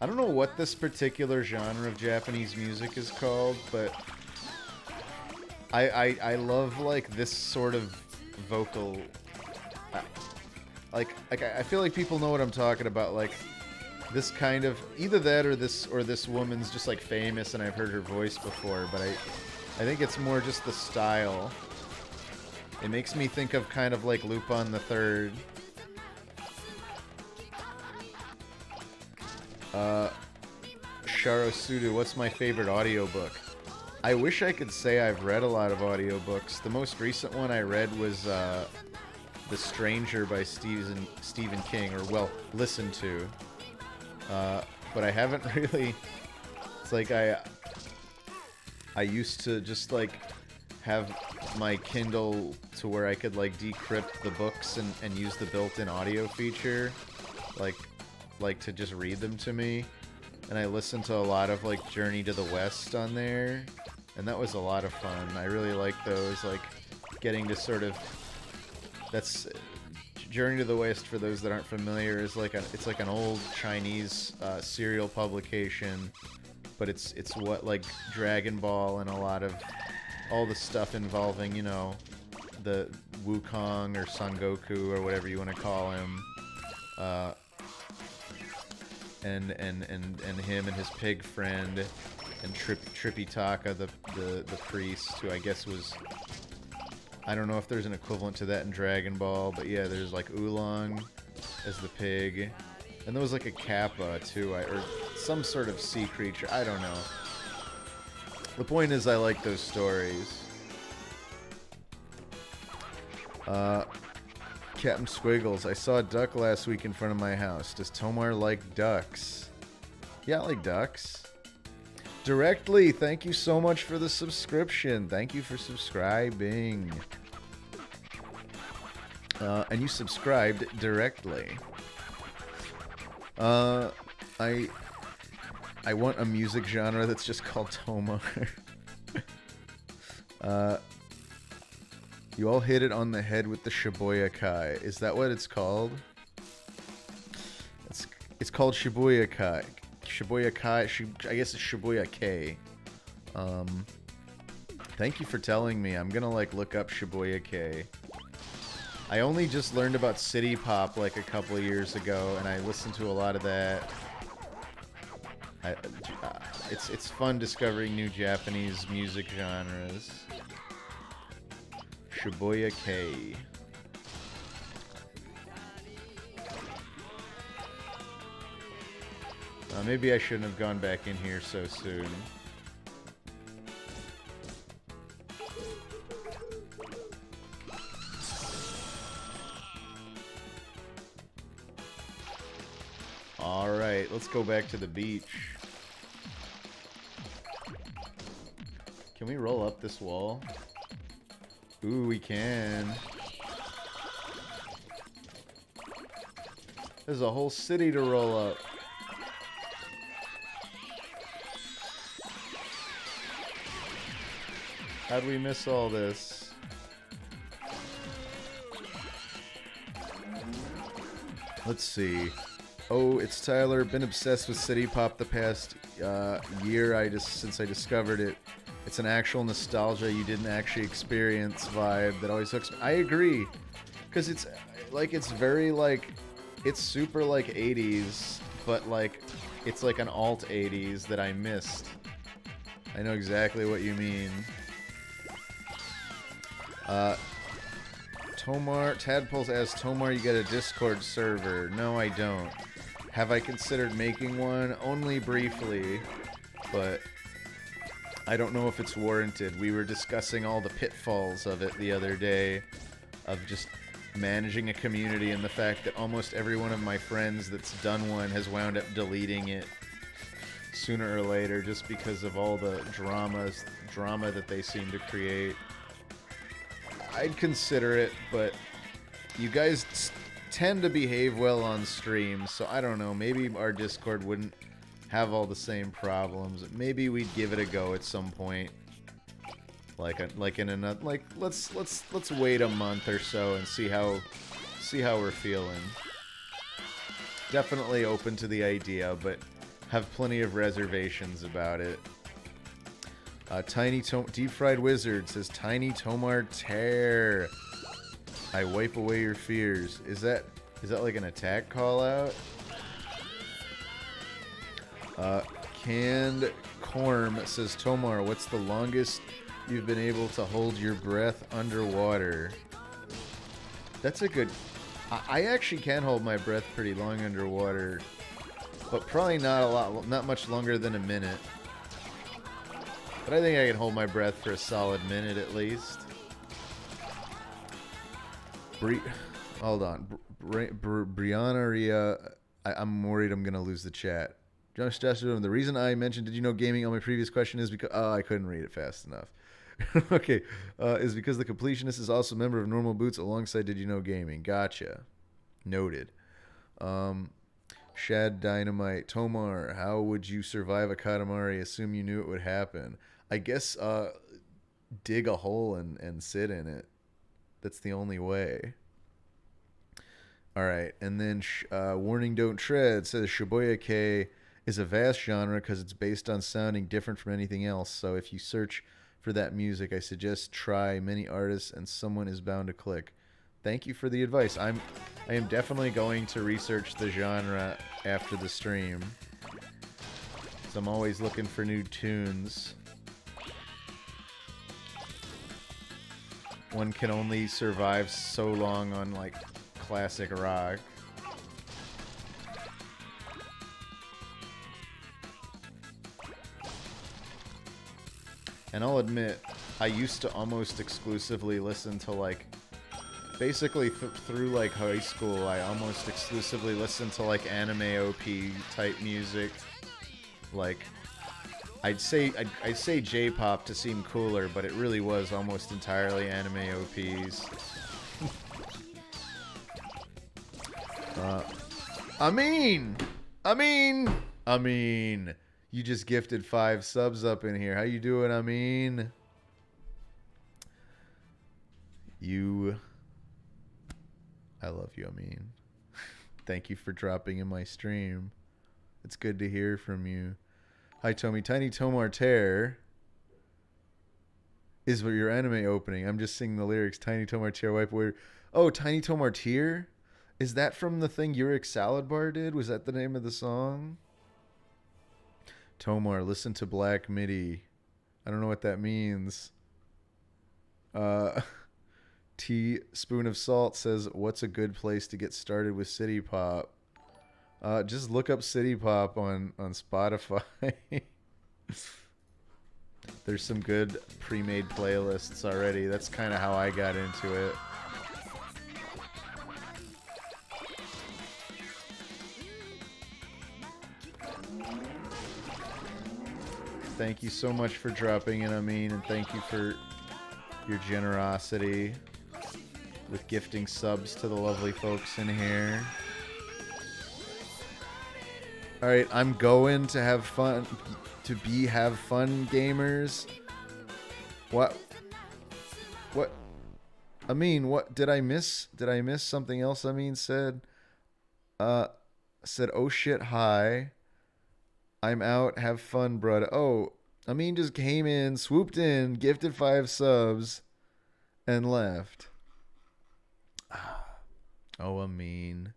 [SPEAKER 1] I don't know what this particular genre of Japanese music is called, but I love like this sort of vocal. Like I feel like people know what I'm talking about. Like this kind of either that or this woman's just like famous and I've heard her voice before, but I think it's more just the style. It makes me think of kind of like Lupin the Third. Sharosudu, what's my favorite audiobook? I wish I could say I've read a lot of audiobooks. The most recent one I read was The Stranger by Stephen King, or well, listened to. But I haven't really. It's like I used to just like have my Kindle to where I could like decrypt the books and use the built-in audio feature, like to just read them to me. And I listened to a lot of like Journey to the West on there, and that was a lot of fun. I really like those, like getting to sort of, that's Journey to the West, for those that aren't familiar, is like it's like an old Chinese serial publication, but it's what like Dragon Ball and a lot of all the stuff involving, the Wukong or Son Goku or whatever you want to call him. And him and his pig friend, and Tripitaka, the priest, who I guess was, I don't know if there's an equivalent to that in Dragon Ball, but yeah, there's like Oolong as the pig, and there was like a Kappa too, or some sort of sea creature, I don't know. The point is I like those stories. Captain Squiggles, I saw a duck last week in front of my house. Does Tomar like ducks? Yeah, I like ducks. Directly, thank you so much for the subscription. Thank you for subscribing. and you subscribed directly. I want a music genre that's just called Tomar. You all hit it on the head with the Shibuya Kai. Is that what it's called? It's called Shibuya Kai. Shibuya Kai. I guess it's Shibuya K. Thank you for telling me. I'm gonna like look up Shibuya K. I only just learned about City Pop like a couple of years ago, and I listened to a lot of that. It's fun discovering new Japanese music genres. Shibuya K. Maybe I shouldn't have gone back in here so soon. Alright, let's go back to the beach. Can we roll up this wall? Ooh, we can. There's a whole city to roll up. How'd we miss all this? Let's see. Oh, it's Tyler. Been obsessed with City Pop the past year. Since I discovered it. It's an actual nostalgia you didn't actually experience vibe that always hooks me. I agree, because it's very like, it's super like 80s, but like it's like an alt 80s that I missed. I know exactly what you mean. Tadpoles asks, Tomar, you got a Discord server? No, I don't. Have I considered making one? Only briefly, but I don't know if it's warranted. We were discussing all the pitfalls of it the other day, of just managing a community, and the fact that almost every one of my friends that's done one has wound up deleting it sooner or later just because of all the drama that they seem to create. I'd consider it, but you guys tend to behave well on stream, so I don't know. Maybe our Discord wouldn't have all the same problems. Maybe we'd give it a go at some point. Let's wait a month or so and see how we're feeling. Definitely open to the idea, but have plenty of reservations about it. Deep Fried Wizard says, Tiny Tomar Tear. I wipe away your fears. Is that like an attack call out? Canned Corm says, Tomar, what's the longest you've been able to hold your breath underwater? That's a good... I actually can hold my breath pretty long underwater, but probably not much longer than a minute. But I think I can hold my breath for a solid minute at least. Hold on. Brianna Ria, I'm worried I'm going to lose the chat. Josh Joshua, the reason I mentioned Did You Know Gaming on my previous question is because... Oh, I couldn't read it fast enough. Okay. Is because the completionist is also a member of Normal Boots alongside Did You Know Gaming. Gotcha. Noted. Shad Dynamite. Tomar, how would you survive a Katamari? Assume you knew it would happen. I guess dig a hole and sit in it. That's the only way. Alright, and then Warning Don't Tread says Shibuya K is a vast genre because it's based on sounding different from anything else. So if you search for that music, I suggest try many artists and someone is bound to click. Thank you for the advice. I am definitely going to research the genre after the stream. So I'm always looking for new tunes. One can only survive so long on like classic rock. And I'll admit, I used to almost exclusively listen to like, basically through like high school, I almost exclusively listened to like anime OP type music. Like, I'd say J-pop to seem cooler, but it really was almost entirely anime OPs. Amin! You just gifted 5 subs up in here. How you doing, Amin? I love you, Amin. Thank you for dropping in my stream. It's good to hear from you. Hi, Tommy. Tiny Tomar Tear is what your anime opening. I'm just singing the lyrics. Tiny Tomar Tear, wipe away. Oh, Tiny Tomar Tear? Is that from the thing Uric Salad Bar did? Was that the name of the song? Tomar, listen to Black MIDI. I don't know what that means. Teaspoon of Salt says, what's a good place to get started with City Pop? Just look up City Pop on Spotify. There's some good pre-made playlists already. That's kind of how I got into it. Thank you so much for dropping in, Amin, and thank you for your generosity with gifting subs to the lovely folks in here. Alright, I'm going to have fun, have fun, gamers. What? Amin, what did I miss? Did I miss something else Amin said? Said, oh shit, hi. I'm out, have fun, brud. Oh, Amin just came in, swooped in, gifted 5 subs, and left. Oh, Amin.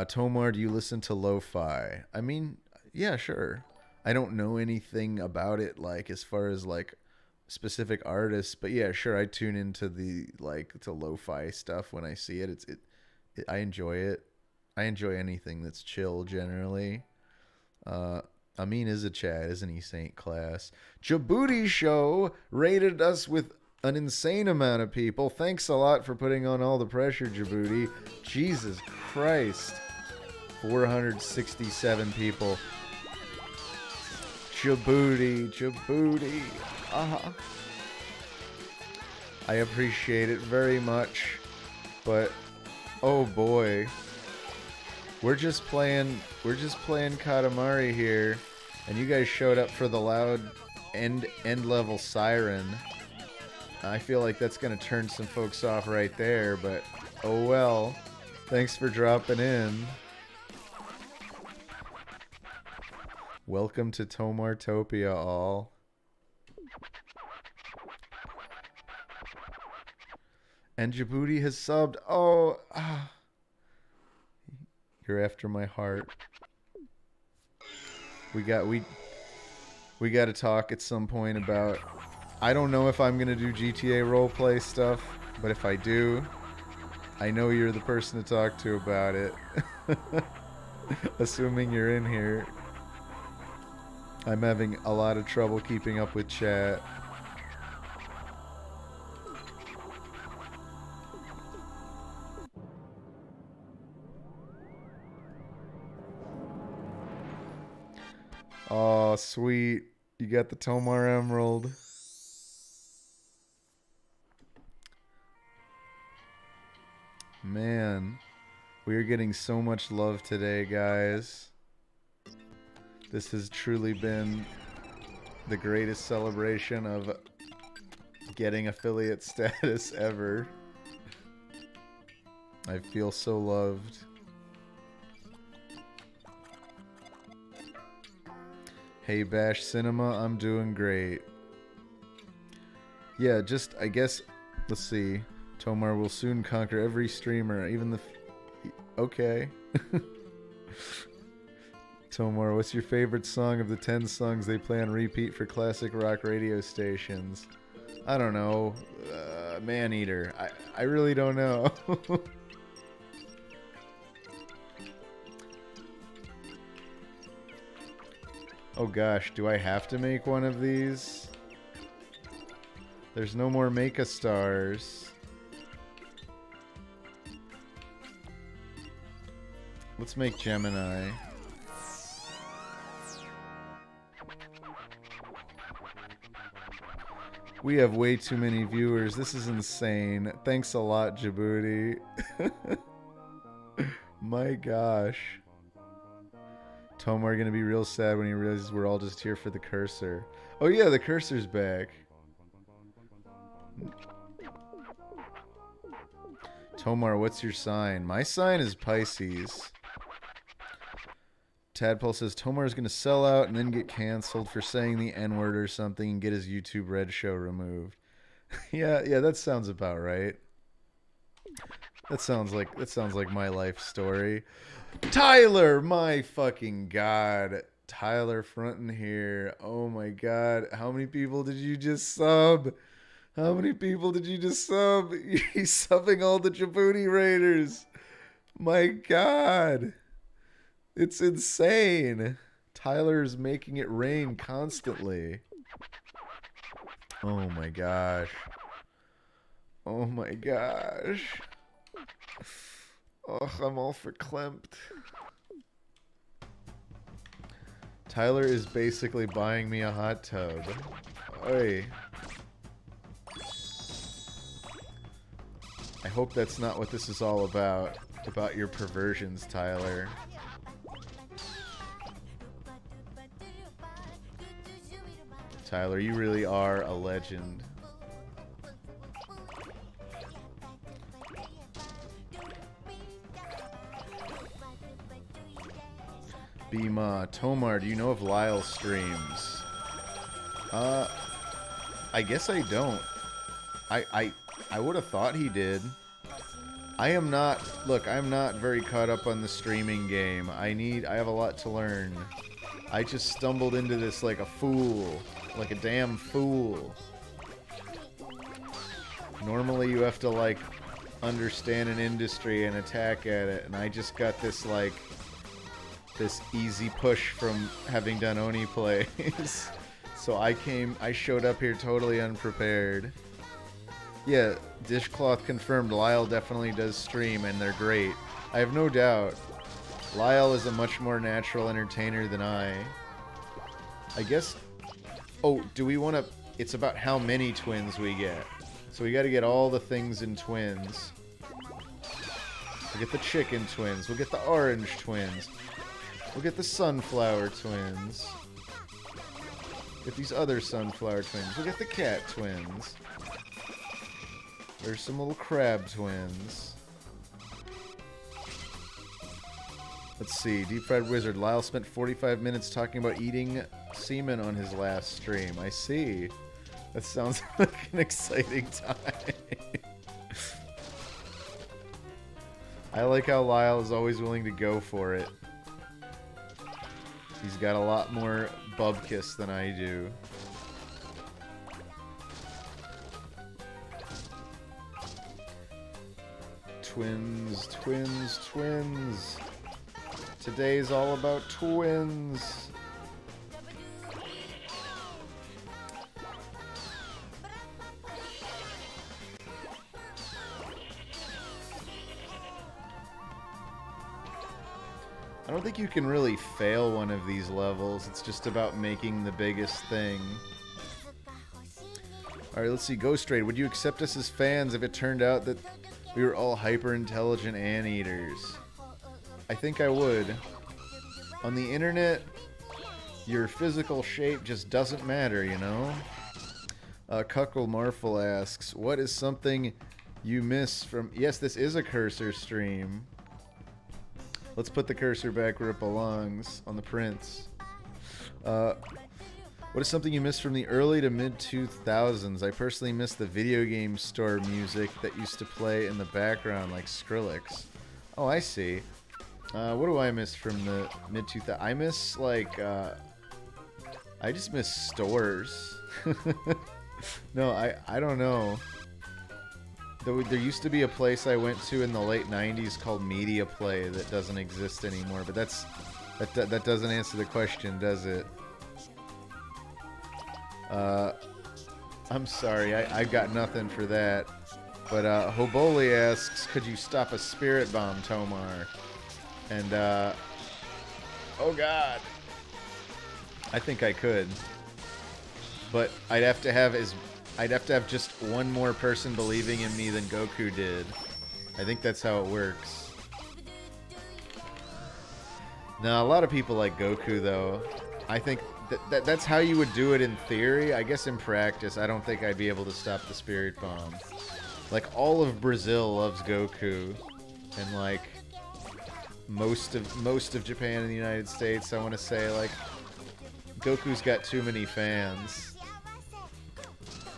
[SPEAKER 1] Tomar, do you listen to lo-fi? I mean, yeah, sure. I don't know anything about it, like, as far as, like, specific artists, but yeah, sure, I tune into the, like, to lo-fi stuff when I see it. I enjoy it. I enjoy anything that's chill, generally. Amin is a Chad, isn't he, Saint Class? Djibouti Show rated us with an insane amount of people. Thanks a lot for putting on all the pressure, Djibouti. Jesus Christ. 467 people. Djibouti. I appreciate it very much, but oh boy. We're just playing Katamari here, and you guys showed up for the loud end level siren. I feel like that's gonna turn some folks off right there, but oh well. Thanks for dropping in. Welcome to Tomartopia, all. And Djibouti has subbed. Oh, you're after my heart. We got to talk at some point about. I don't know if I'm gonna do GTA roleplay stuff, but if I do, I know you're the person to talk to about it. Assuming you're in here. I'm having a lot of trouble keeping up with chat. Oh, sweet. You got the Tomar Emerald. Man, we are getting so much love today, guys. This has truly been the greatest celebration of getting affiliate status ever. I feel so loved. Hey Bash Cinema, I'm doing great. Yeah, just, I guess, let's see. Tomar will soon conquer every streamer, even the... Okay. Tomar, what's your favorite song of the 10 songs they play on repeat for classic rock radio stations? I don't know. Maneater. I really don't know. Oh gosh, do I have to make one of these? There's no more Make-A-Stars. Let's make Gemini. We have way too many viewers. This is insane. Thanks a lot, Djibouti. My gosh. Tomar gonna be real sad when he realizes we're all just here for the cursor. Oh yeah, the cursor's back. Tomar, what's your sign? My sign is Pisces. Tadpole says Tomar's gonna sell out and then get canceled for saying the N-word or something and get his YouTube Red show removed. yeah, that sounds about right. That sounds like my life story. Tyler, my fucking god. Tyler fronting here. Oh my god. How many people did you just sub? How many people did you just sub? He's subbing all the Djibouti Raiders. My god. It's insane. Tyler's making it rain constantly. Oh my gosh. Oh my gosh. Ugh, I'm all verklempt. Tyler is basically buying me a hot tub. Oi. I hope that's not what this is all about. About your perversions, Tyler. Tyler, you really are a legend. Bima, Tomar, do you know if Lyle streams? I guess I don't. I would have thought he did. I am not, look, I'm not very caught up on the streaming game. I have a lot to learn. I just stumbled into this like a fool. Like a damn fool. Normally you have to like understand an industry and attack at it, and I just got this like this easy push from having done Oni plays. So I showed up here totally unprepared. Yeah, Dishcloth confirmed Lyle definitely does stream and they're great. I have no doubt. Lyle is a much more natural entertainer than I guess. Oh, do we want to... It's about how many twins we get. So we got to get all the things in twins. We'll get the chicken twins. We'll get the orange twins. We'll get the sunflower twins. Get these other sunflower twins. We'll get the cat twins. There's some little crab twins. Let's see. Deep Fried Wizard. Lyle spent 45 minutes talking about eating semen on his last stream. I see. That sounds like an exciting time. I like how Lyle is always willing to go for it. He's got a lot more bubkiss than I do. Twins, twins, twins. Today's all about twins. I don't think you can really fail one of these levels. It's just about making the biggest thing. Alright, let's see. Ghost Raid, would you accept us as fans if it turned out that we were all hyper-intelligent anteaters? I think I would. On the internet, your physical shape just doesn't matter, you know? Cuckle Marful asks, what is something you miss from... Yes, this is a cursor stream. Let's put the cursor back where it belongs, on the prints. What is something you miss from the early to mid-2000s? I personally miss the video game store music that used to play in the background, like Skrillex. Oh, I see. What do I miss from the mid-2000s? I miss, like, I just miss stores. No, I don't know. There used to be a place I went to in the late 90s called Media Play that doesn't exist anymore, but that doesn't answer the question, does it? I'm sorry, I've got nothing for that. But Hoboli asks, could you stop a spirit bomb, Tomar? And oh god, I think I could, but I'd have to have I'd have to have just one more person believing in me than Goku did. I think that's how it works. Now, a lot of people like Goku, though. I think that's how you would do it in theory. I guess in practice, I don't think I'd be able to stop the Spirit Bomb. Like, all of Brazil loves Goku. And, like, most of Japan and the United States, I want to say, like, Goku's got too many fans.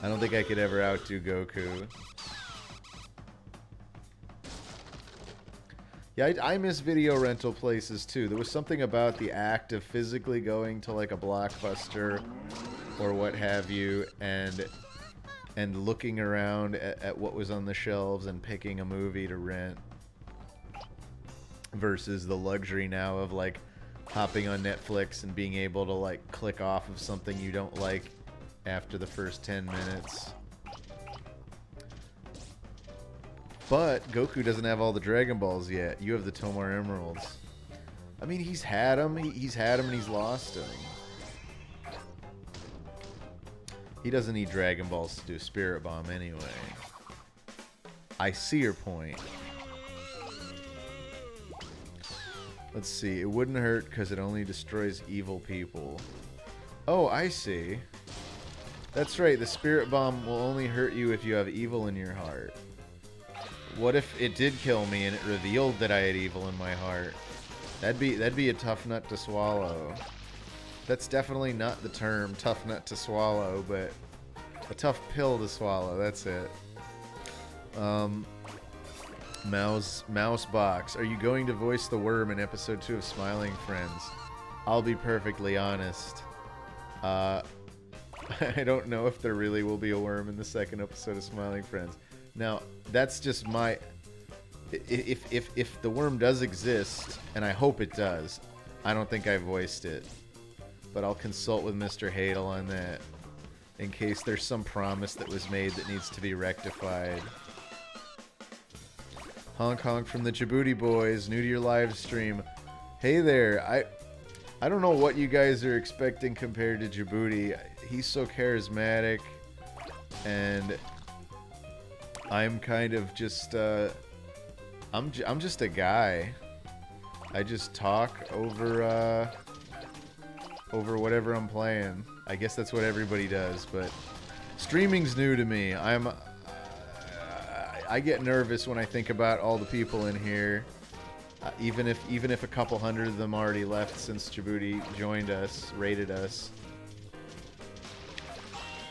[SPEAKER 1] I don't think I could ever outdo Goku. Yeah, I miss video rental places too. There was something about the act of physically going to like a Blockbuster or what have you and looking around at what was on the shelves and picking a movie to rent versus the luxury now of like hopping on Netflix and being able to like click off of something you don't like after the first 10 minutes. But Goku doesn't have all the Dragon Balls yet. You have the Tomar Emeralds. I mean, he's had them. He's had them and he's lost them. He doesn't need Dragon Balls to do Spirit Bomb anyway. I see your point. Let's see. It wouldn't hurt because it only destroys evil people. Oh, I see. That's right. The Spirit Bomb will only hurt you if you have evil in your heart. What if it did kill me and it revealed that I had evil in my heart? That'd be a tough nut to swallow. That's definitely not the term tough nut to swallow, but a tough pill to swallow. That's it. Mouse Box. Are you going to voice the worm in episode 2 of Smiling Friends? I'll be perfectly honest. I don't know if there really will be a worm in the second episode of Smiling Friends. Now, that's just my... If the worm does exist, and I hope it does, I don't think I voiced it. But I'll consult with Mr. Hadel on that, in case there's some promise that was made that needs to be rectified. Honk honk from the Djibouti boys, new to your live stream. Hey there, I don't know what you guys are expecting compared to Djibouti. He's so charismatic, and I'm kind of just, I'm just a guy. I just talk over whatever I'm playing. I guess that's what everybody does, but streaming's new to me. I get nervous when I think about all the people in here. Even if a couple hundred of them already left since Djibouti joined us, rated us.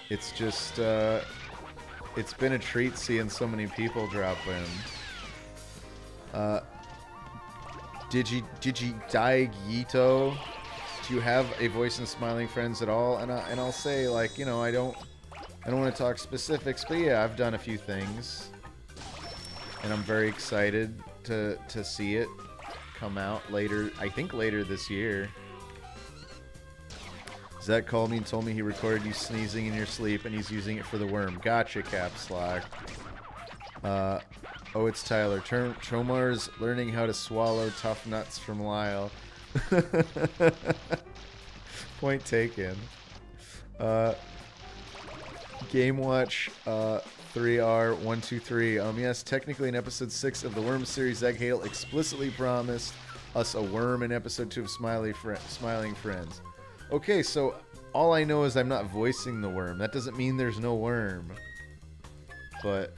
[SPEAKER 1] It's just, it's been a treat seeing so many people drop in. Digidaigyito, do you have a voice in Smiling Friends at all? And I'll say, like, you know, I don't want to talk specifics, but yeah, I've done a few things, and I'm very excited to see it come out later. I think later this year. Zach called me and told me he recorded you sneezing in your sleep, and he's using it for the worm. Gotcha, Caps Lock. Oh, it's Tyler. Tomar's learning how to swallow tough nuts from Lyle. Point taken. Game Watch 3R123. Yes, technically in episode 6 of the Worm series, Zach Hale explicitly promised us a worm in episode 2 of Smiling Friends. Okay, so all I know is I'm not voicing the worm. That doesn't mean there's no worm. But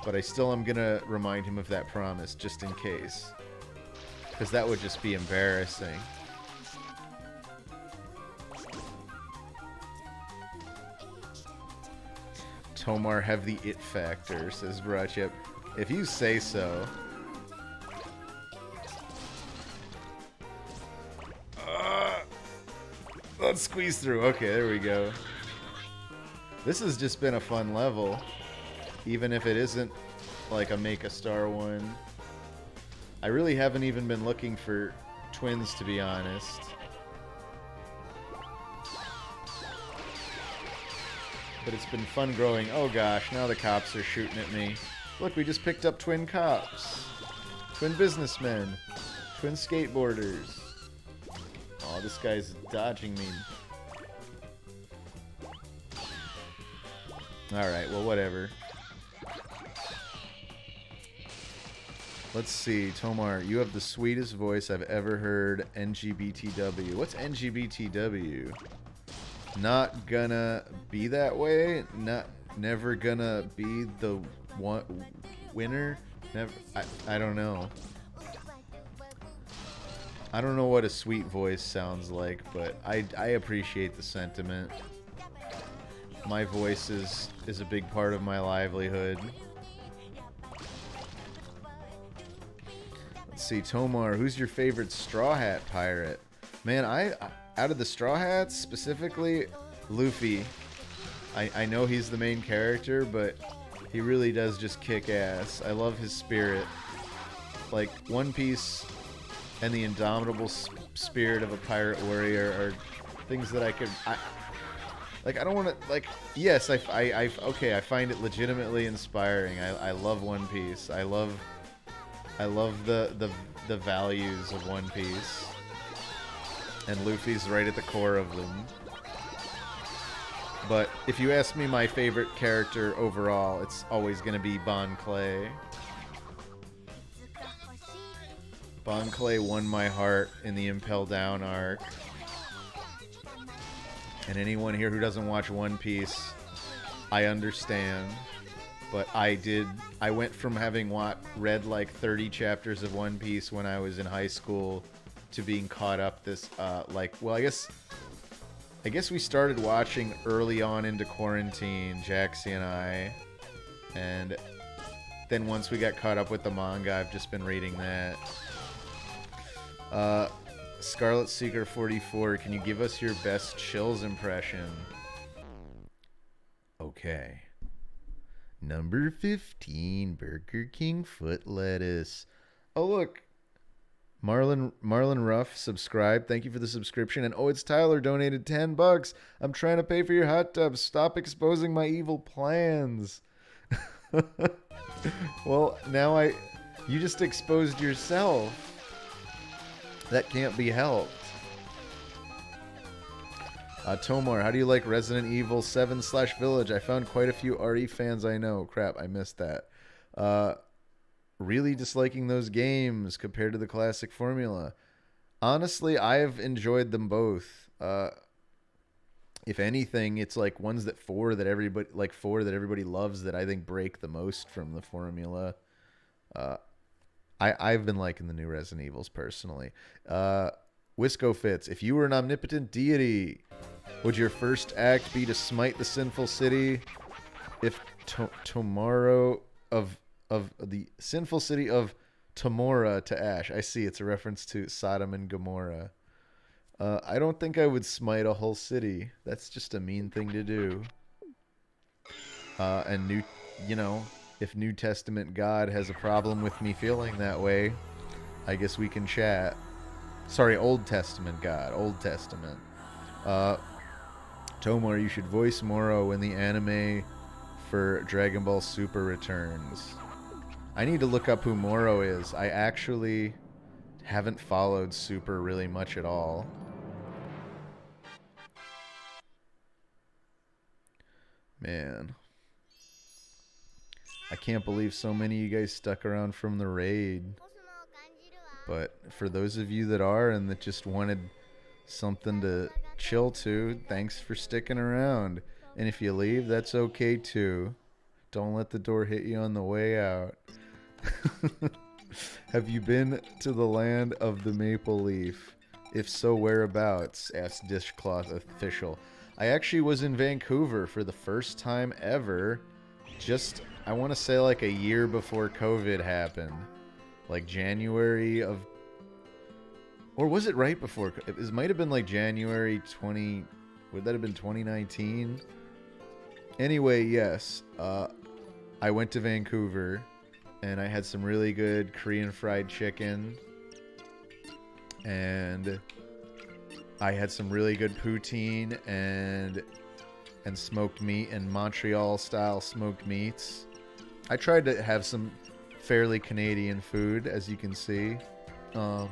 [SPEAKER 1] I still am gonna remind him of that promise, just in case. Because that would just be embarrassing. Tomar have the it factor, says Brachip. If you say so. Let's squeeze through. Okay, there we go. This has just been a fun level. Even if it isn't like a Make a Star one. I really haven't even been looking for twins, to be honest. But it's been fun growing. Oh gosh, now the cops are shooting at me. Look, we just picked up twin cops. Twin businessmen. Twin skateboarders. Oh, this guy's dodging me. Alright, well, whatever. Let's see, Tomar, you have the sweetest voice I've ever heard. NGBTW. What's NGBTW? Not gonna be that way? Never gonna be the one winner? Never. I don't know. I don't know what a sweet voice sounds like, but I appreciate the sentiment. My voice is a big part of my livelihood. Let's see, Tomar, who's your favorite Straw Hat pirate? Man, out of the Straw Hats, specifically, Luffy. I know he's the main character, but he really does just kick ass. I love his spirit. Like, One Piece and the indomitable spirit of a pirate warrior are things that I don't want to, like, yes, okay, I find it legitimately inspiring. I love One Piece. I love the values of One Piece. And Luffy's right at the core of them. But if you ask me my favorite character overall, it's always going to be Bon Clay. Bon Clay won my heart in the Impel Down arc. And anyone here who doesn't watch One Piece, I understand. But I went from having read like 30 chapters of One Piece when I was in high school to being caught up this, well, I guess we started watching early on into quarantine, Jaxie and I. And then once we got caught up with the manga, I've just been reading that. Scarlet Seeker 44, can you give us your best Chills impression? Okay. Number 15, Burger King foot lettuce. Oh, look. Marlon Ruff subscribed. Thank you for the subscription. And oh, it's Tyler donated $10. I'm trying to pay for your hot tub. Stop exposing my evil plans. Well, now you just exposed yourself. That can't be helped. Tomar, how do you like Resident Evil 7/Village? I found quite a few RE fans I know. Crap, I missed that. Really disliking those games compared to the classic formula. Honestly, I've enjoyed them both. If anything, it's like ones that everybody loves that I think break the most from the formula. I've been liking the new Resident Evils personally. Wisco Fits, if you were an omnipotent deity, would your first act be to smite the sinful city? If tomorrow of the sinful city of Tomorrow to ash. I see, it's a reference to Sodom and Gomorrah. I don't think I would smite a whole city. That's just a mean thing to do. And if New Testament God has a problem with me feeling that way, I guess we can chat. Sorry, Old Testament God. Old Testament. Tomar, you should voice Moro when the anime for Dragon Ball Super returns. I need to look up who Moro is. I actually haven't followed Super really much at all. Man. I can't believe so many of you guys stuck around from the raid. But for those of you that are and that just wanted something to chill to, thanks for sticking around. And if you leave, that's okay too. Don't let the door hit you on the way out. Have you been to the land of the maple leaf? If so, whereabouts? Asked Dishcloth Official. I actually was in Vancouver for the first time ever. Just, I want to say like a year before COVID happened. Like January of... Or was it right before? It might have been like January 20... Would that have been 2019? Anyway, yes. I went to Vancouver. And I had some really good Korean fried chicken. And I had some really good poutine and smoked meat and Montreal-style smoked meats. I tried to have some fairly Canadian food, as you can see. Do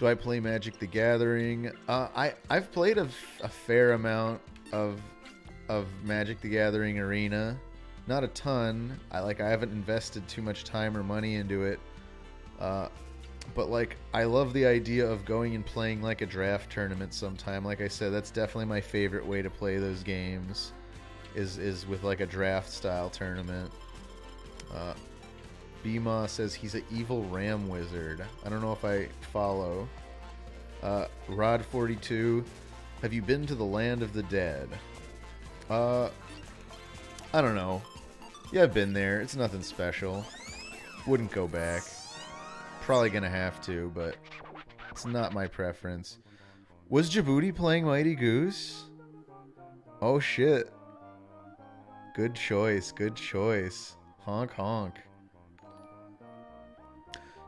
[SPEAKER 1] I play Magic the Gathering? I've played a fair amount of of Magic the Gathering Arena. Not a ton. I haven't invested too much time or money into it. But like, I love the idea of going and playing like a draft tournament sometime. Like I said, that's definitely my favorite way to play those games, is with like a draft style tournament. Bima says he's an evil ram wizard. I don't know if I follow. Rod42, have you been to the land of the dead? I don't know. Yeah, I've been there. It's nothing special. Wouldn't go back. Probably gonna have to, but it's not my preference. Was Djibouti playing Mighty Goose? Oh shit. Good choice, good choice. Honk honk.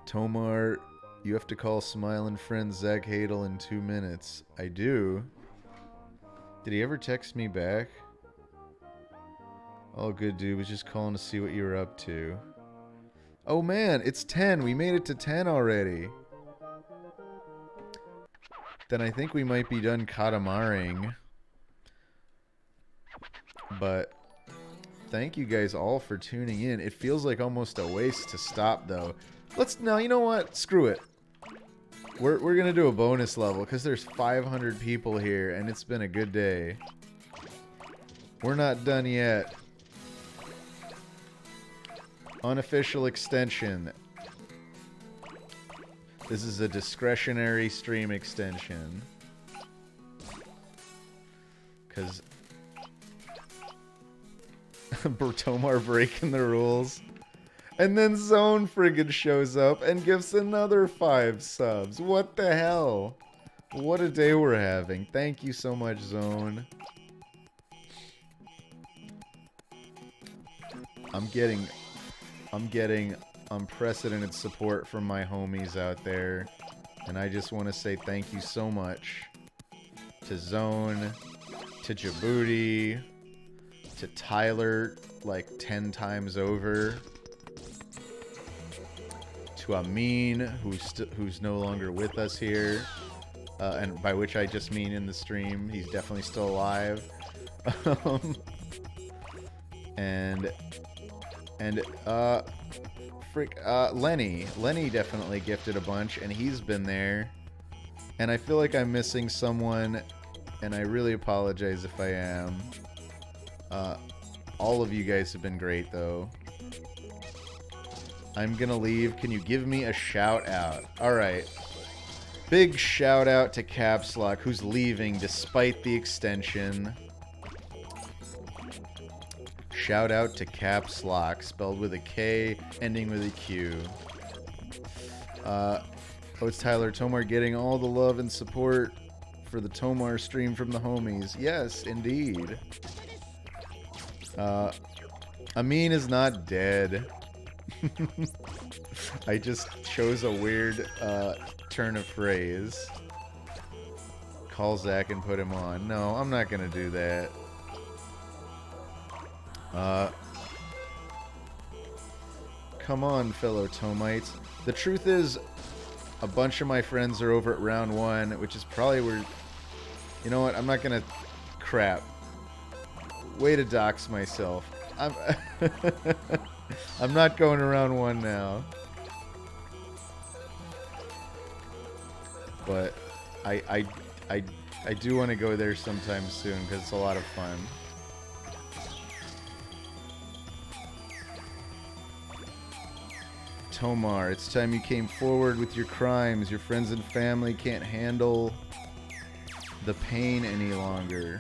[SPEAKER 1] Tomar, you have to call Smiling Friend Zach Hadel in 2 minutes. I do. Did he ever text me back? Oh, good dude. Was just calling to see what you were up to. Oh man, it's 10. We made it to 10 already. Then I think we might be done Katamariing. But thank you guys all for tuning in. It feels like almost a waste to stop though. No, you know what? Screw it. We're gonna do a bonus level because there's 500 people here and it's been a good day. We're not done yet. Unofficial extension. This is a discretionary stream extension. Because Tomar breaking the rules. And then Zone friggin' shows up and gives another 5 subs. What the hell? What a day we're having. Thank you so much, Zone. I'm getting unprecedented support from my homies out there. And I just want to say thank you so much to Zone, to Djibouti, to Tyler like 10 times over, to Amin, who's no longer with us here, and by which I just mean in the stream. He's definitely still alive. Lenny definitely gifted a bunch, and he's been there. And I feel like I'm missing someone, and I really apologize if I am. All of you guys have been great, though. I'm gonna leave. Can you give me a shout out? Alright. Big shout out to Caps Lock, who's leaving despite the extension. Shout out to Caps Lock, spelled with a K, ending with a Q. Oh, it's Tyler. Tomar getting all the love and support for the Tomar stream from the homies. Yes, indeed. Amin is not dead. I just chose a weird turn of phrase. Call Zach and put him on. No, I'm not gonna do that. Come on, fellow Tomites. The truth is, a bunch of my friends are over at round 1, which is probably where... You know what? I'm not gonna... Crap. Way to dox myself. I'm not going to round 1 now. But I do want to go there sometime soon because it's a lot of fun. Tomar, it's time you came forward with your crimes. Your friends and family can't handle the pain any longer.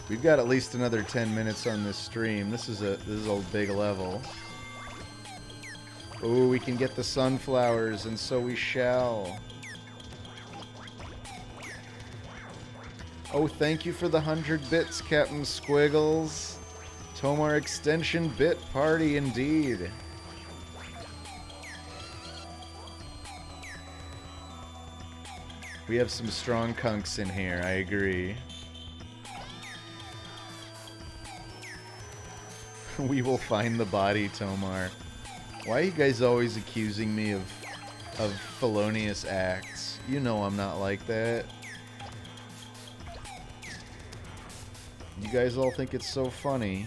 [SPEAKER 1] We've got at least another 10 minutes on this stream. This is a big level. Oh, we can get the sunflowers, and so we shall. Oh, thank you for the 100 bits, Captain Squiggles. Tomar Extension Bit Party, indeed. We have some strong kunks in here, I agree. We will find the body, Tomar. Why are you guys always accusing me of felonious acts? You know I'm not like that. You guys all think it's so funny.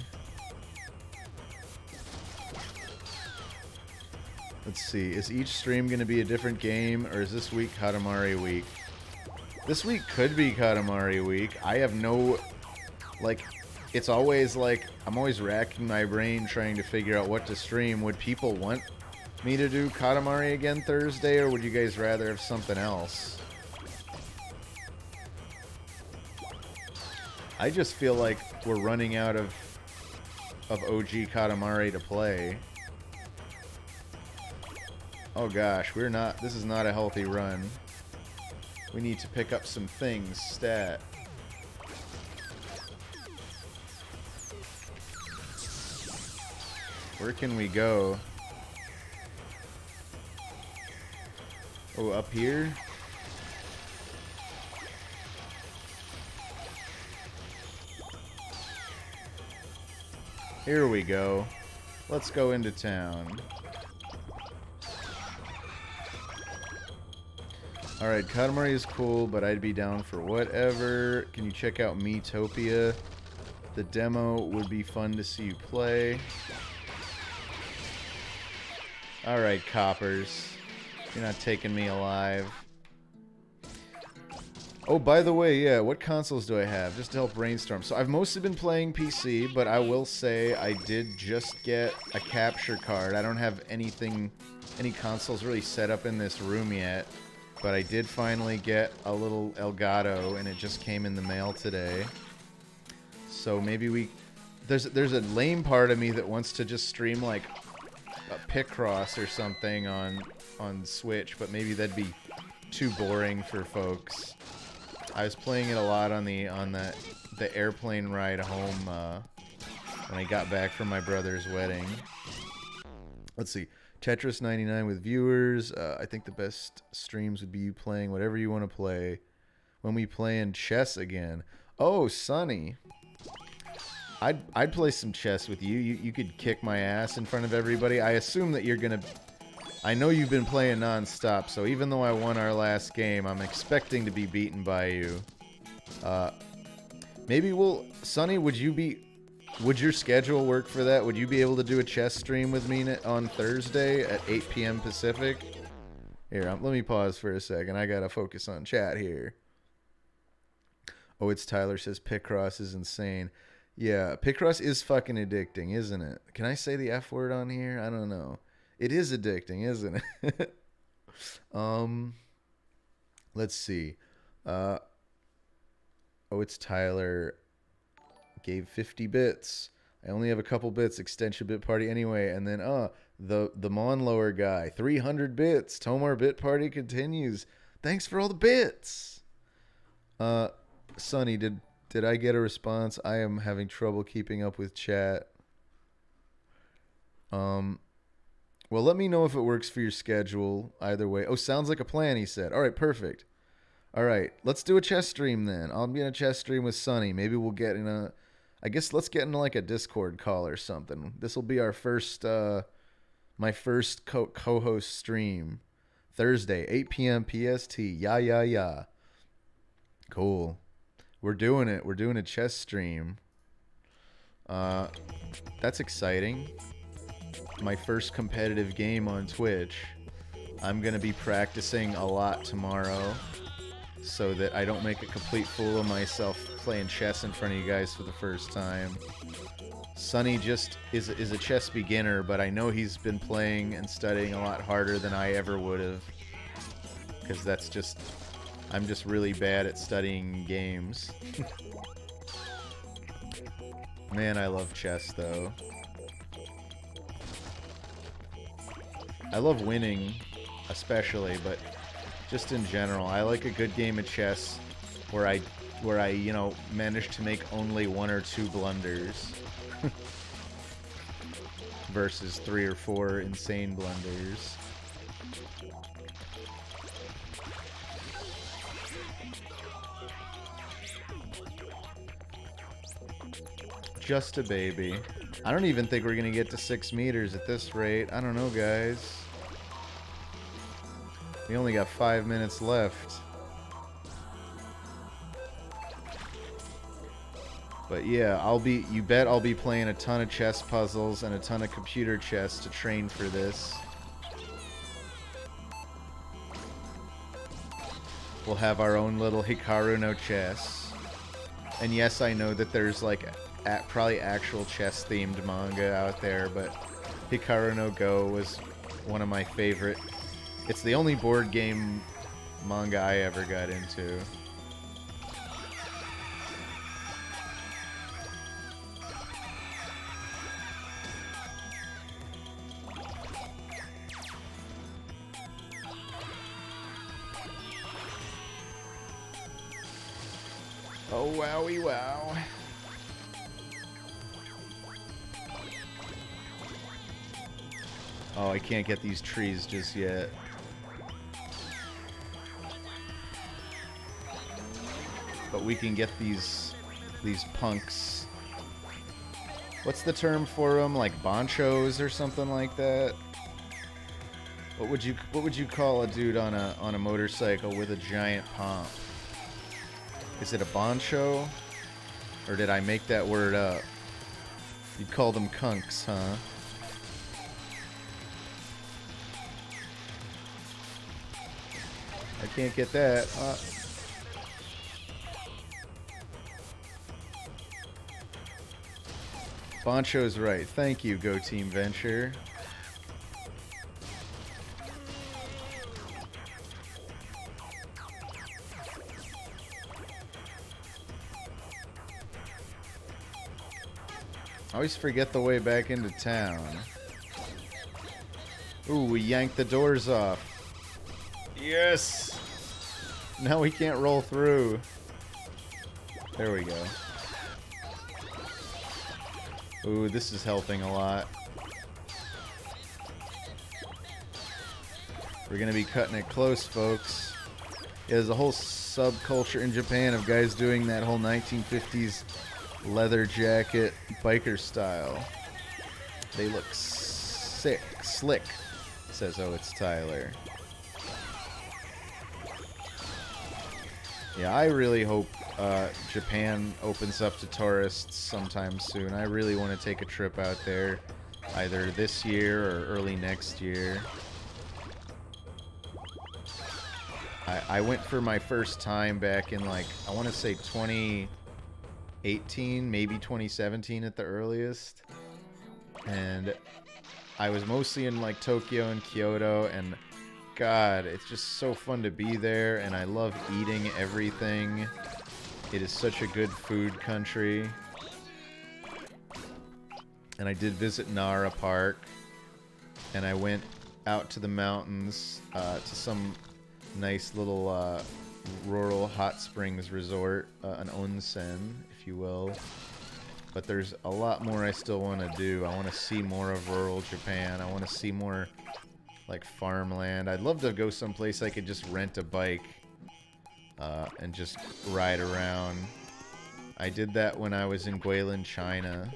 [SPEAKER 1] Let's see. Is each stream going to be a different game, or is this week Katamari week? This week could be Katamari week. I have no... Like, it's always like... I'm always racking my brain trying to figure out what to stream. Would people want me to do Katamari again Thursday, or would you guys rather have something else? I just feel like we're running out of OG Katamari to play. Oh gosh, we're not... This is not a healthy run. We need to pick up some things. Stat. Where can we go? Oh, up here? Here we go. Let's go into town. Alright, Katamari is cool, but I'd be down for whatever. Can you check out Miitopia? The demo would be fun to see you play. Alright, coppers. You're not taking me alive. Oh, by the way, yeah, what consoles do I have? Just to help brainstorm. So I've mostly been playing PC, but I will say I did just get a capture card. I don't have any consoles really set up in this room yet. But I did finally get a little Elgato, and it just came in the mail today. So maybe there's a lame part of me that wants to just stream like a Picross or something on Switch, but maybe that'd be too boring for folks. I was playing it a lot on the airplane ride home when I got back from my brother's wedding. Let's see. Tetris 99 with viewers. I think the best streams would be you playing whatever you want to play when we play in chess again. Oh, Sonny. I'd play some chess with you. You could kick my ass in front of everybody. I assume that you're going to... I know you've been playing non-stop, so even though I won our last game, I'm expecting to be beaten by you. Maybe we'll... Sonny, would your schedule work for that? Would you be able to do a chess stream with me on Thursday at 8 p.m. Pacific? Here, let me pause for a second. I gotta focus on chat here. Oh, it's Tyler says Picross is insane. Yeah, Picross is fucking addicting, isn't it? Can I say the F word on here? I don't know. It is addicting, isn't it? Let's see. Oh, it's Tyler. Gave 50 bits. I only have a couple bits. Extension bit party anyway. And then the Monlower guy, 300 bits. Tomar bit party continues. Thanks for all the bits. Sonny, did I get a response? I am having trouble keeping up with chat. Well, let me know if it works for your schedule either way. Oh, sounds like a plan, he said. All right, perfect. All right, let's do a chess stream then. I'll be in a chess stream with Sonny. Maybe we'll get in a... I guess let's get into like a Discord call or something. This will be our first, my first co-host stream. Thursday, 8 p.m. PST. Yeah. Cool. We're doing it. We're doing a chess stream. That's exciting. My first competitive game on Twitch. I'm going to be practicing a lot tomorrow, so that I don't make a complete fool of myself playing chess in front of you guys for the first time. Sonny just is a chess beginner, but I know he's been playing and studying a lot harder than I ever would have. Because I'm just really bad at studying games. Man, I love chess though. I love winning, especially, but just in general, I like a good game of chess where I manage to make only 1 or 2 blunders versus 3 or 4 insane blunders. Just a baby. I don't even think we're gonna get to 6 meters at this rate. I don't know, guys. We only got 5 minutes left. But yeah, you bet I'll be playing a ton of chess puzzles and a ton of computer chess to train for this. We'll have our own little Hikaru no chess. And yes, I know that there's like probably actual chess themed manga out there, but Hikaru no Go was one of my favorite. It's the only board game manga I ever got into. Oh, wowie wow. Oh, I can't get these trees just yet. But we can get these punks. What's the term for them? Like bonchos or something like that? What would you call a dude on a motorcycle with a giant pomp? Is it a boncho? Or did I make that word up? You'd call them kunks, huh? I can't get that. Boncho's right. Thank you, Go Team Venture. I always forget the way back into town. Ooh, we yanked the doors off. Yes! Now we can't roll through. There we go. Ooh, this is helping a lot. We're gonna be cutting it close, folks. Yeah, there's a whole subculture in Japan of guys doing that whole 1950s leather jacket biker style. They look sick, slick. Says, oh, it's Tyler. Yeah, I really hope Japan opens up to tourists sometime soon. I really want to take a trip out there, either this year or early next year. I went for my first time back in, like, I want to say 2018, maybe 2017 at the earliest. And I was mostly in, like, Tokyo and Kyoto, and God, it's just so fun to be there, and I love eating everything. It is such a good food country. And I did visit Nara Park, and I went out to the mountains to some nice little rural hot springs resort, an onsen, if you will. But there's a lot more I still want to do. I want to see more of rural Japan. I want to see more, like, farmland. I'd love to go someplace I could just rent a bike and just ride around. I did that when I was in Guilin, China,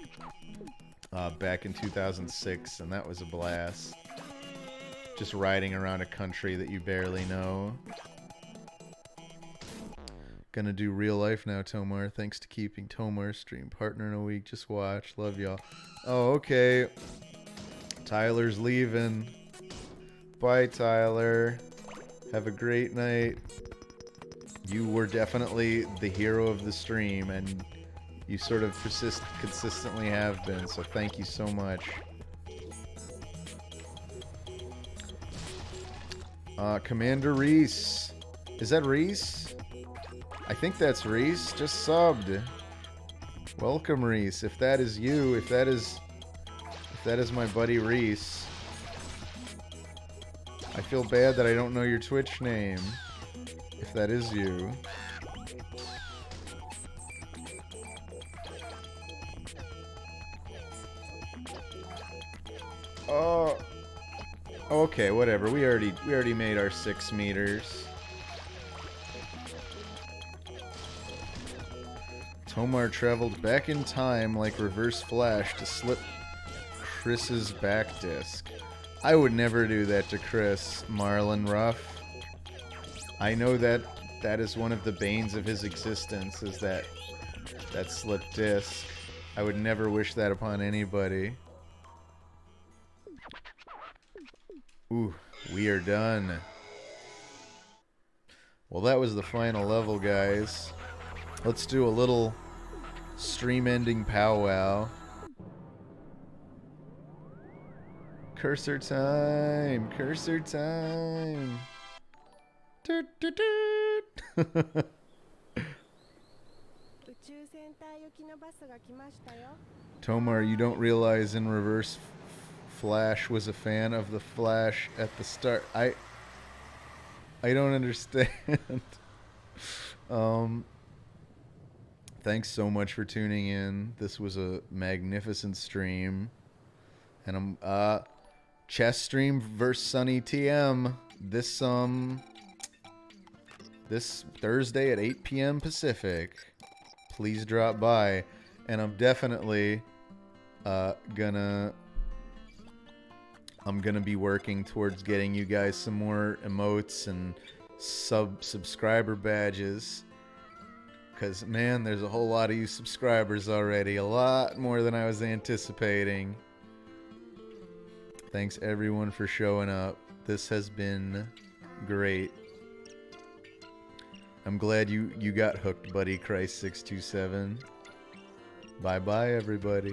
[SPEAKER 1] back in 2006, and that was a blast. Just riding around a country that you barely know. Gonna do real life now, Tomar. Thanks to keeping TomarStream partner in a week. Just watch. Love y'all. Oh, okay. Tyler's leaving. Bye, Tyler. Have a great night. You were definitely the hero of the stream, and you sort of consistently have been, so thank you so much. Commander Reese. Is that Reese? I think that's Reese. Just subbed. Welcome, Reese. If that is you, if that is my buddy Reese. I feel bad that I don't know your Twitch name. If that is you. Oh. Okay, whatever. We already made our 6 meters. Tomar traveled back in time like Reverse Flash to slip Chris's back disc. I would never do that to Chris, Marlon Ruff. I know that is one of the banes of his existence, is that That slipped disc. I would never wish that upon anybody. Ooh, we are done. Well, that was the final level, guys. Let's do a little stream ending powwow. Cursor time! Cursor time! Toot, toot, toot. Tomar, you don't realize in reverse Flash was a fan of the Flash at the start. I don't understand. Thanks so much for tuning in. This was a magnificent stream. And I'm chess stream versus Sunny TM this Thursday at 8 p.m. Pacific. Please drop by. And I'm definitely gonna be working towards getting you guys some more emotes and subscriber badges. Because, man, there's a whole lot of you subscribers already. A lot more than I was anticipating. Thanks, everyone, for showing up. This has been great. I'm glad you got hooked, buddy. Christ627. Bye-bye, everybody.